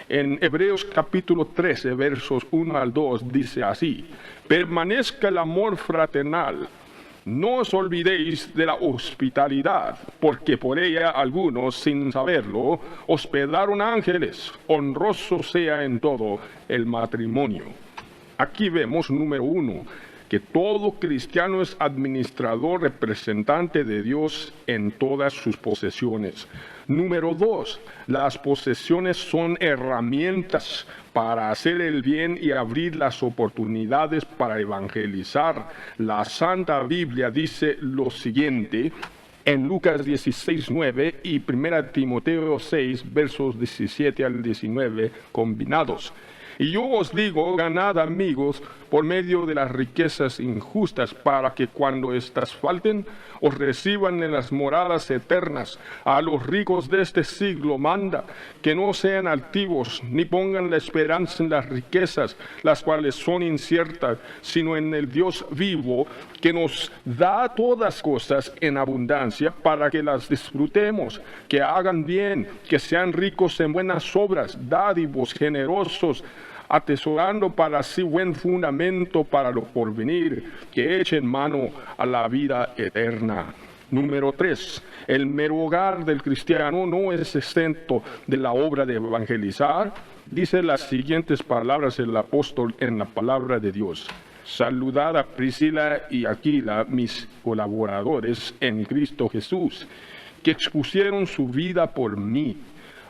En Hebreos capítulo 13, versos 1 al 2, dice así: permanezca el amor fraternal. No os olvidéis de la hospitalidad, porque por ella algunos, sin saberlo, hospedaron ángeles. Honroso sea en todo el matrimonio. Aquí vemos, número 1, que todo cristiano es administrador, representante de Dios en todas sus posesiones. Número 2, las posesiones son herramientas para hacer el bien y abrir las oportunidades para evangelizar. La Santa Biblia dice lo siguiente en Lucas 16:9 y 1 Timoteo 6, versos 17 al 19 combinados. Y yo os digo, ganad amigos por medio de las riquezas injustas, para que cuando éstas falten, os reciban en las moradas eternas. A los ricos de este siglo manda que no sean altivos, ni pongan la esperanza en las riquezas, las cuales son inciertas, sino en el Dios vivo, que nos da todas cosas en abundancia, para que las disfrutemos, que hagan bien, que sean ricos en buenas obras, dádivos, generosos, atesorando para sí buen fundamento para lo porvenir, que echen mano a la vida eterna. Número 3, el mero hogar del cristiano no es exento de la obra de evangelizar. Dice las siguientes palabras el apóstol en la palabra de Dios: saludad a Priscila y Aquila, mis colaboradores en Cristo Jesús, que expusieron su vida por mí,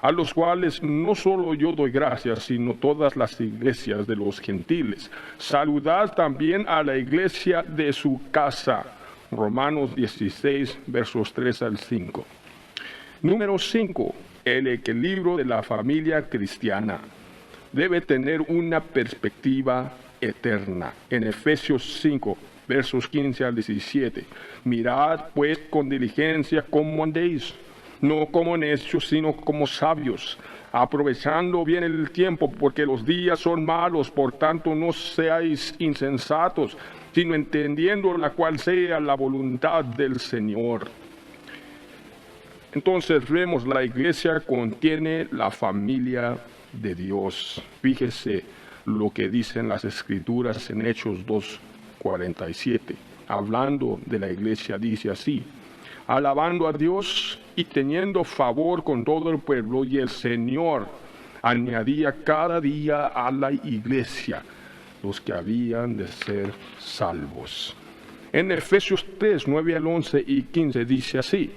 a los cuales no solo yo doy gracias, sino todas las iglesias de los gentiles. Saludad también a la iglesia de su casa. Romanos 16, versos 3 al 5. Número 5. El equilibrio de la familia cristiana debe tener una perspectiva eterna. En Efesios 5, versos 15 al 17. Mirad pues con diligencia cómo andéis, no como necios, sino como sabios, aprovechando bien el tiempo, porque los días son malos. Por tanto, no seáis insensatos, sino entendiendo la cual sea la voluntad del Señor. Entonces vemos, la iglesia contiene la familia de Dios. Fíjese lo que dicen las Escrituras en Hechos 2:47. Hablando de la iglesia, dice así: alabando a Dios y teniendo favor con todo el pueblo, y el Señor añadía cada día a la iglesia los que habían de ser salvos. En Efesios 3, 9 al 11 y 15 dice así: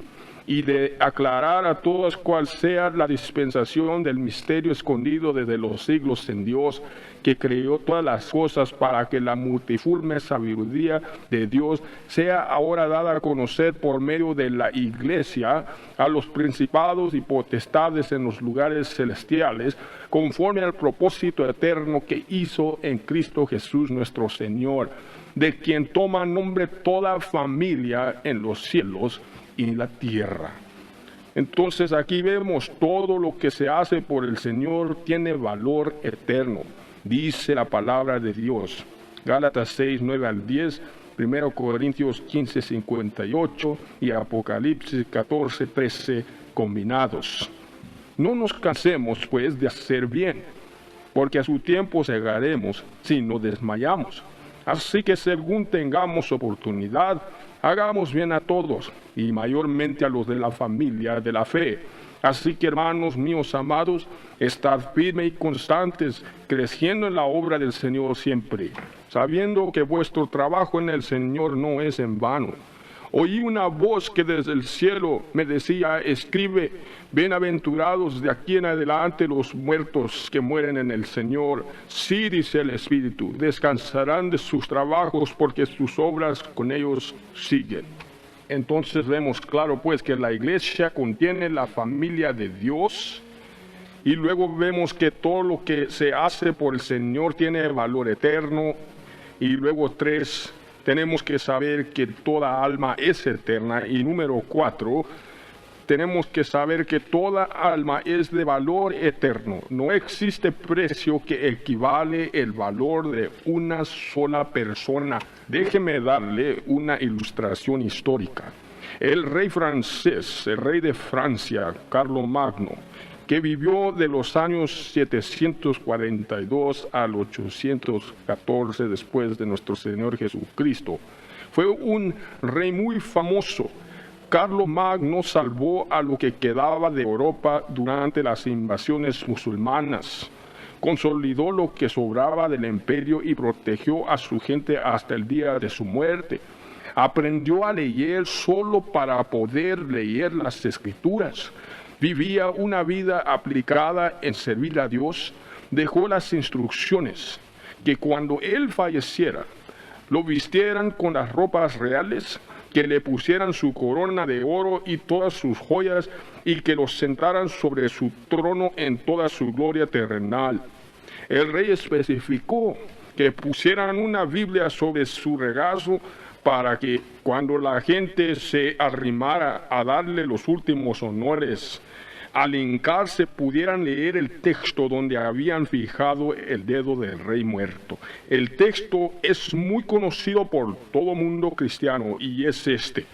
y de aclarar a todos cuál sea la dispensación del misterio escondido desde los siglos en Dios, que creó todas las cosas, para que la multiforme sabiduría de Dios sea ahora dada a conocer por medio de la iglesia a los principados y potestades en los lugares celestiales, conforme al propósito eterno que hizo en Cristo Jesús nuestro Señor, de quien toma nombre toda familia en los cielos y la tierra. Entonces aquí vemos todo lo que se hace por el Señor tiene valor eterno. Dice la palabra de Dios, Gálatas 6, 9 al 10, 1 Corintios 15, 58 y Apocalipsis 14, 13 combinados. No nos cansemos pues de hacer bien, porque a su tiempo segaremos si no desmayamos. Así que según tengamos oportunidad, hagamos bien a todos, y mayormente a los de la familia de la fe. Así que, hermanos míos amados, estad firmes y constantes, creciendo en la obra del Señor siempre, sabiendo que vuestro trabajo en el Señor no es en vano. Oí una voz que desde el cielo me decía: escribe, bienaventurados de aquí en adelante los muertos que mueren en el Señor. Sí, dice el Espíritu, descansarán de sus trabajos, porque sus obras con ellos siguen. Entonces vemos claro pues que la iglesia contiene la familia de Dios, y luego vemos que todo lo que se hace por el Señor tiene valor eterno. Y luego 3, tenemos que saber que toda alma es eterna. Y número 4, tenemos que saber que toda alma es de valor eterno. No existe precio que equivale el valor de una sola persona. Déjeme darle una ilustración histórica. El rey francés, el rey de Francia, Carlomagno, que vivió de los años 742 al 814 después de nuestro Señor Jesucristo, fue un rey muy famoso. Carlomagno salvó a lo que quedaba de Europa durante las invasiones musulmanas. consolidó lo que sobraba del imperio y protegió a su gente hasta el día de su muerte. Aprendió a leer solo para poder leer las Escrituras. Vivía una vida aplicada en servir a Dios. Dejó las instrucciones que cuando él falleciera, lo vistieran con las ropas reales, que le pusieran su corona de oro y todas sus joyas, y que lo sentaran sobre su trono en toda su gloria terrenal. El rey especificó que pusieran una Biblia sobre su regazo para que cuando la gente se arrimara a darle los últimos honores, al hincarse pudieran leer el texto donde habían fijado el dedo del rey muerto. El texto es muy conocido por todo mundo cristiano y es este: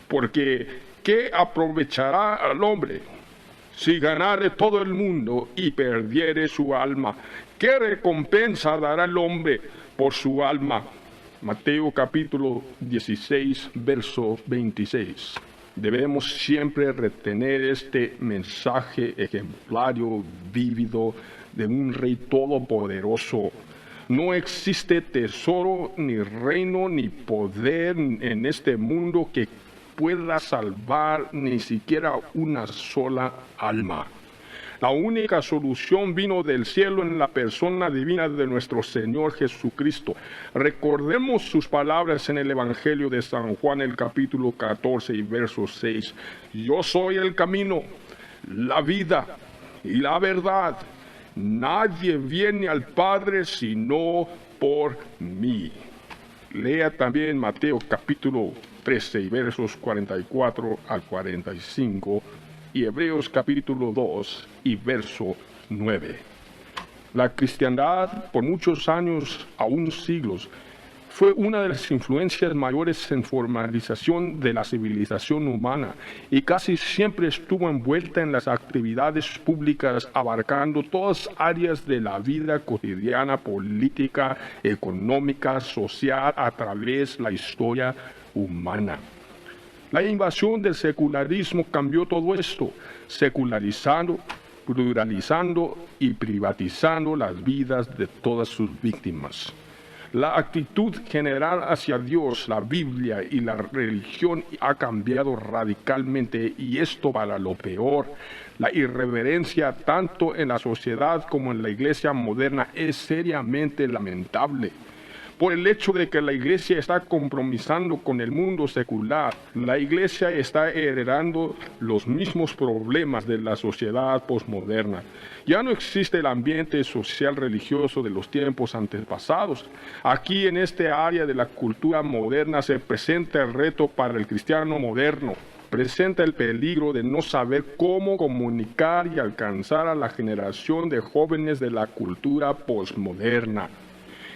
porque ¿qué aprovechará al hombre si ganare todo el mundo y perdiere su alma? ¿Qué recompensa dará el hombre por su alma? Mateo capítulo 16, verso 26. Debemos siempre retener este mensaje ejemplario, vívido, de un Rey todopoderoso. No existe tesoro, ni reino, ni poder en este mundo que pueda salvar ni siquiera una sola alma. La única solución vino del cielo en la persona divina de nuestro Señor Jesucristo. Recordemos sus palabras en el Evangelio de San Juan, el capítulo 14 y verso 6. Yo soy el camino, la vida y la verdad. Nadie viene al Padre sino por mí. Lea también Mateo capítulo 13 y versos 44 al 45. Y Hebreos capítulo 2 y verso 9. La cristiandad por muchos años, aún siglos, fue una de las influencias mayores en formalización de la civilización humana y casi siempre estuvo envuelta en las actividades públicas abarcando todas áreas de la vida cotidiana, política, económica, social, a través de la historia humana. La invasión del secularismo cambió todo esto, secularizando, pluralizando y privatizando las vidas de todas sus víctimas. La actitud general hacia Dios, la Biblia y la religión ha cambiado radicalmente, y esto para lo peor. La irreverencia tanto en la sociedad como en la iglesia moderna es seriamente lamentable. Por el hecho de que la iglesia está compromisando con el mundo secular, la iglesia está heredando los mismos problemas de la sociedad posmoderna. Ya no existe el ambiente social religioso de los tiempos antepasados. Aquí en este área de la cultura moderna se presenta el reto para el cristiano moderno. Presenta el peligro de no saber cómo comunicar y alcanzar a la generación de jóvenes de la cultura posmoderna.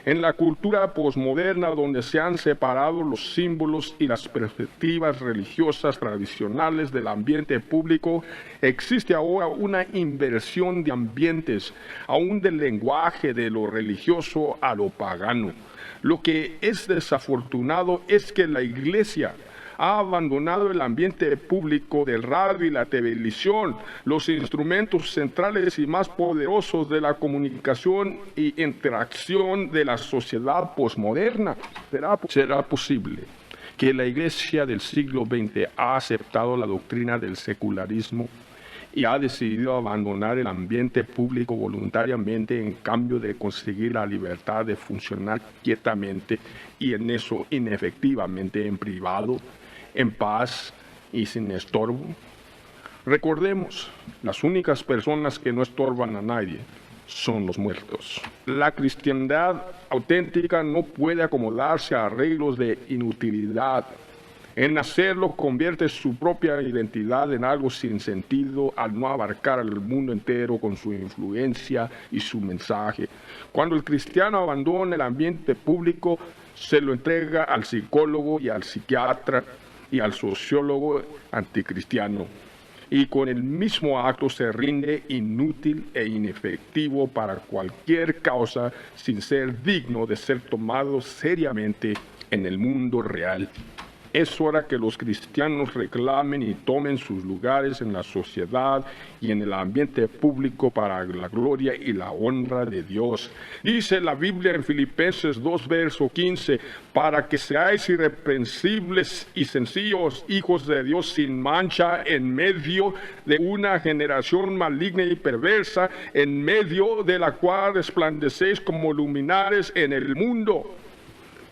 En la cultura posmoderna, donde se han separado los símbolos y las perspectivas religiosas tradicionales del ambiente público, existe ahora una inversión de ambientes, aún del lenguaje de lo religioso a lo pagano. Lo que es desafortunado es que la iglesia ha abandonado el ambiente público del radio y la televisión, los instrumentos centrales y más poderosos de la comunicación y interacción de la sociedad posmoderna. ¿Será posible que la iglesia del siglo XX ha aceptado la doctrina del secularismo y ha decidido abandonar el ambiente público voluntariamente en cambio de conseguir la libertad de funcionar quietamente y en eso inefectivamente en privado, en paz y sin estorbo? Recordemos, las únicas personas que no estorban a nadie son los muertos. La cristiandad auténtica no puede acomodarse a arreglos de inutilidad. En hacerlo convierte su propia identidad en algo sin sentido al no abarcar al mundo entero con su influencia y su mensaje. Cuando el cristiano abandona el ambiente público, se lo entrega al psicólogo y al psiquiatra y al sociólogo anticristiano, y con el mismo acto se rinde inútil e inefectivo para cualquier causa sin ser digno de ser tomado seriamente en el mundo real. Es hora que los cristianos reclamen y tomen sus lugares en la sociedad y en el ambiente público para la gloria y la honra de Dios. Dice la Biblia en Filipenses 2, verso 15, para que seáis irreprensibles y sencillos, hijos de Dios sin mancha, en medio de una generación maligna y perversa, en medio de la cual resplandecéis como luminares en el mundo.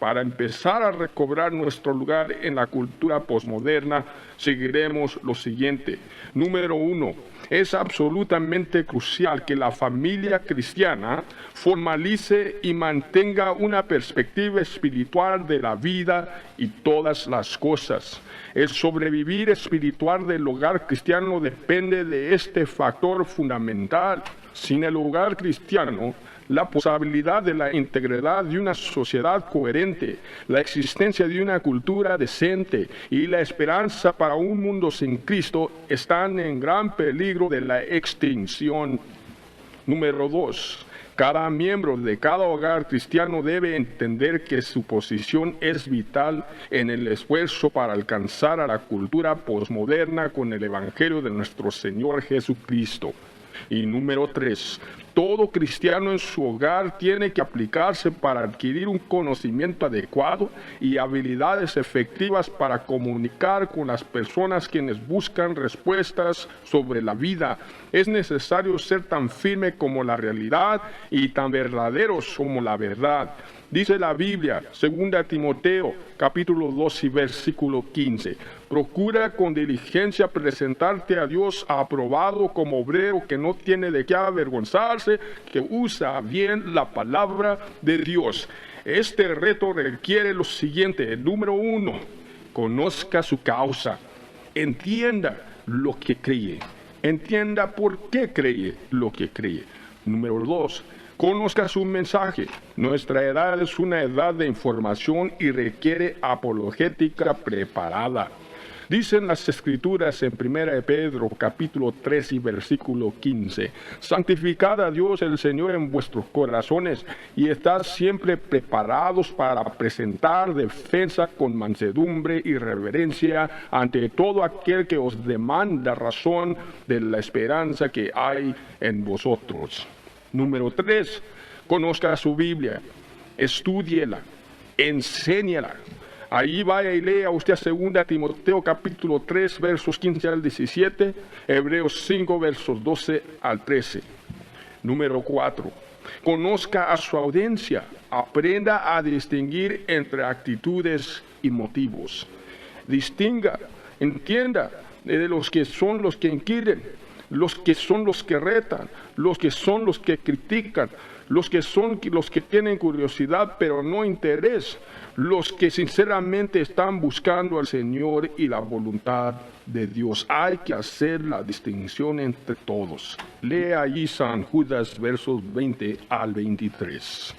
Para empezar a recobrar nuestro lugar en la cultura posmoderna, seguiremos lo siguiente. Número 1. Es absolutamente crucial que la familia cristiana formalice y mantenga una perspectiva espiritual de la vida y todas las cosas. El sobrevivir espiritual del hogar cristiano depende de este factor fundamental. Sin el hogar cristiano, la posibilidad de la integridad de una sociedad coherente, la existencia de una cultura decente y la esperanza para un mundo sin Cristo están en gran peligro de la extinción. Número 2. Cada miembro de cada hogar cristiano debe entender que su posición es vital en el esfuerzo para alcanzar a la cultura posmoderna con el Evangelio de nuestro Señor Jesucristo. Y número 3, todo cristiano en su hogar tiene que aplicarse para adquirir un conocimiento adecuado y habilidades efectivas para comunicar con las personas quienes buscan respuestas sobre la vida. Es necesario ser tan firme como la realidad y tan verdaderos como la verdad. Dice la Biblia, 2 Timoteo, capítulo 2 y versículo 15. Procura con diligencia presentarte a Dios aprobado como obrero que no tiene de qué avergonzarse, que usa bien la palabra de Dios. Este reto requiere lo siguiente. Número 1, conozca su causa. Entienda lo que cree. Entienda por qué cree lo que cree. Número 2, conozca su mensaje. Nuestra edad es una edad de información y requiere apologética preparada. Dicen las Escrituras en 1 Pedro, capítulo 3 y versículo 15, santificad a Dios el Señor en vuestros corazones y estad siempre preparados para presentar defensa con mansedumbre y reverencia ante todo aquel que os demanda razón de la esperanza que hay en vosotros. Número 3, conozca su Biblia, estúdiela, enséñela. Ahí vaya y lea usted 2 Timoteo capítulo 3 versos 15 al 17, Hebreos 5 versos 12 al 13. Número 4, conozca a su audiencia, aprenda a distinguir entre actitudes y motivos. Distinga, entienda de los que son los que inquieren, los que son los que retan, los que son los que critican, los que son los que tienen curiosidad pero no interés, los que sinceramente están buscando al Señor y la voluntad de Dios. Hay que hacer la distinción entre todos. Lea allí San Judas versos 20 al 23.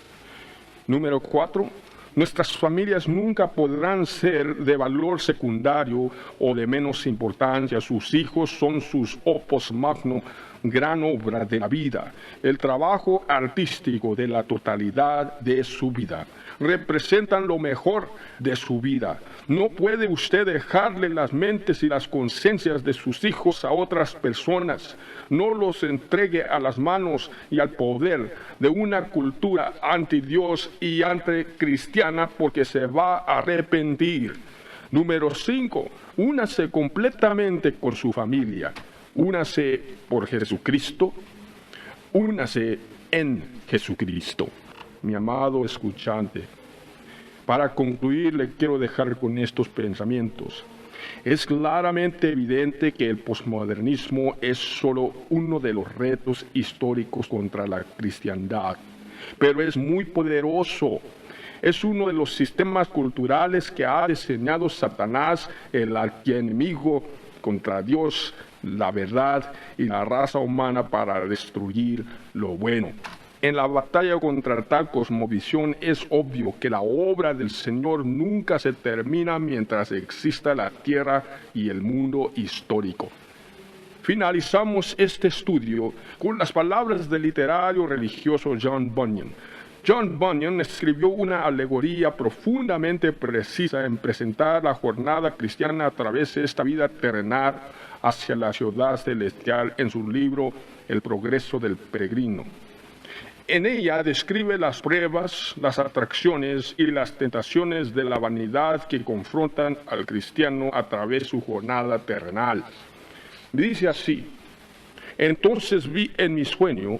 Número 4. Nuestras familias nunca podrán ser de valor secundario o de menos importancia. Sus hijos son sus opus magnum, gran obra de la vida, el trabajo artístico de la totalidad de su vida. Representan lo mejor de su vida. No puede usted dejarle las mentes y las conciencias de sus hijos a otras personas. No los entregue a las manos y al poder de una cultura anti Dios y anticristiana, porque se va a arrepentir. Número 5, únase completamente con su familia. Únase por Jesucristo, únase en Jesucristo. Mi amado escuchante, para concluir le quiero dejar con estos pensamientos. Es claramente evidente que el posmodernismo es solo uno de los retos históricos contra la cristiandad, pero es muy poderoso. Es uno de los sistemas culturales que ha diseñado Satanás, el archienemigo contra Dios, la verdad y la raza humana, para destruir lo bueno. En la batalla contra tal cosmovisión es obvio que la obra del Señor nunca se termina mientras exista la tierra y el mundo histórico. Finalizamos este estudio con las palabras del literario religioso John Bunyan. John Bunyan escribió una alegoría profundamente precisa en presentar la jornada cristiana a través de esta vida terrenal hacia la ciudad celestial en su libro El progreso del peregrino. En ella describe las pruebas, las atracciones y las tentaciones de la vanidad que confrontan al cristiano a través de su jornada terrenal. Dice así: entonces vi en mi sueño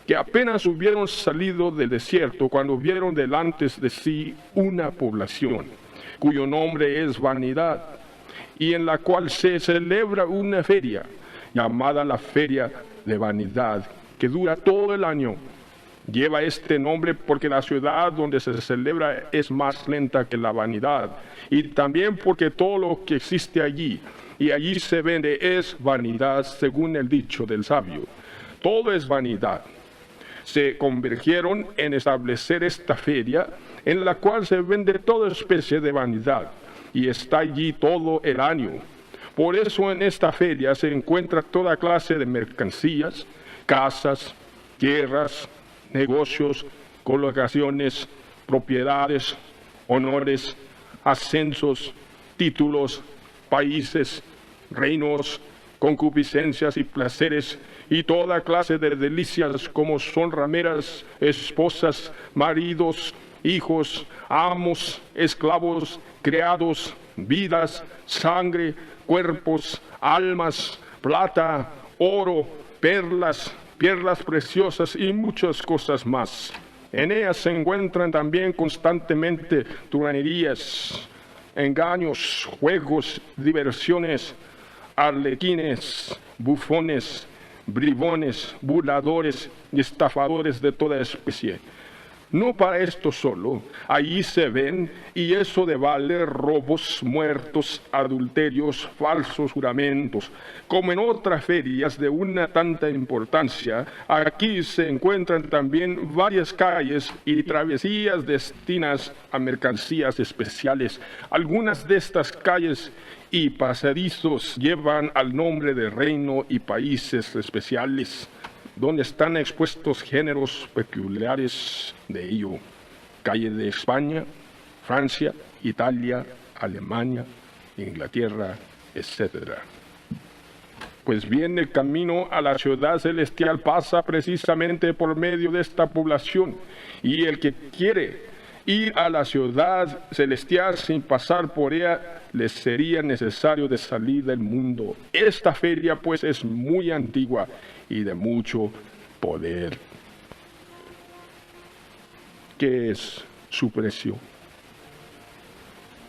que apenas hubieron salido del desierto cuando vieron delante de sí una población, cuyo nombre es Vanidad, y en la cual se celebra una feria, llamada la Feria de Vanidad, que dura todo el año. Lleva este nombre porque la ciudad donde se celebra es más lenta que la vanidad, y también porque todo lo que existe allí y allí se vende es vanidad, según el dicho del sabio. Todo es vanidad. Se convergieron en establecer esta feria, en la cual se vende toda especie de vanidad, y está allí todo el año. Por eso en esta feria se encuentra toda clase de mercancías, casas, tierras, negocios, colocaciones, propiedades, honores, ascensos, títulos, países, reinos, concupiscencias y placeres, y toda clase de delicias, como son rameras, esposas, maridos, hijos, amos, esclavos, criados, vidas, sangre, cuerpos, almas, plata, oro, perlas preciosas y muchas cosas más. En ellas se encuentran también constantemente truhanerías, engaños, juegos, diversiones, arlequines, bufones, bribones, burladores y estafadores de toda especie. No para esto solo, allí se ven, y eso de vale, robos, muertos, adulterios, falsos juramentos. Como en otras ferias de una tanta importancia, aquí se encuentran también varias calles y travesías destinadas a mercancías especiales. Algunas de estas calles y pasadizos llevan al nombre de reino y países especiales, donde están expuestos géneros peculiares de ello: calle de España, Francia, Italia, Alemania, Inglaterra, etc. Pues bien, el camino a la ciudad celestial pasa precisamente por medio de esta población, y el que quiere ir a la ciudad celestial sin pasar por ella, les sería necesario de salir del mundo. Esta feria pues es muy antigua y de mucho poder. ¿Qué es su precio?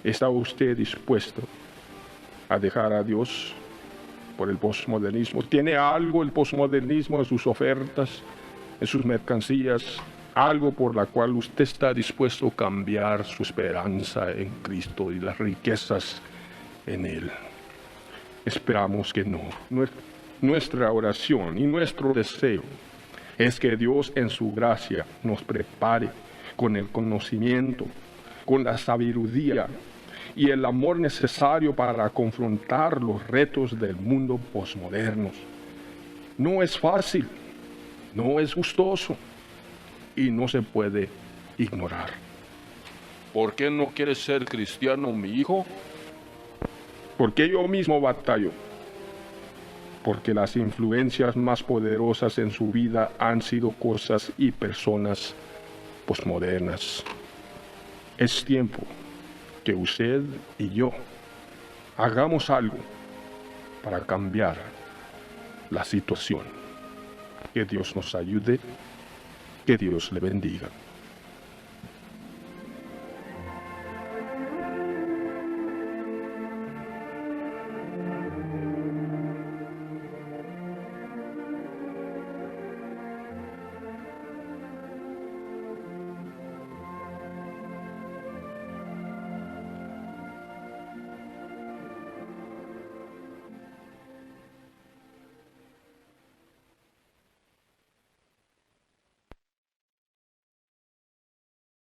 ¿Está usted dispuesto a dejar a Dios por el posmodernismo? ¿Tiene algo el posmodernismo en sus ofertas, en sus mercancías? Algo por la cual usted está dispuesto a cambiar su esperanza en Cristo y las riquezas en Él. Esperamos que no. Nuestra oración y nuestro deseo es que Dios en su gracia nos prepare con el conocimiento, con la sabiduría y el amor necesario para confrontar los retos del mundo posmoderno. No es fácil, no es gustoso, y no se puede ignorar. ¿Por qué no quieres ser cristiano, mi hijo? Porque yo mismo batallo. Porque las influencias más poderosas en su vida han sido cosas y personas posmodernas. Es tiempo que usted y yo hagamos algo para cambiar la situación. Que Dios nos ayude. Que Dios le bendiga.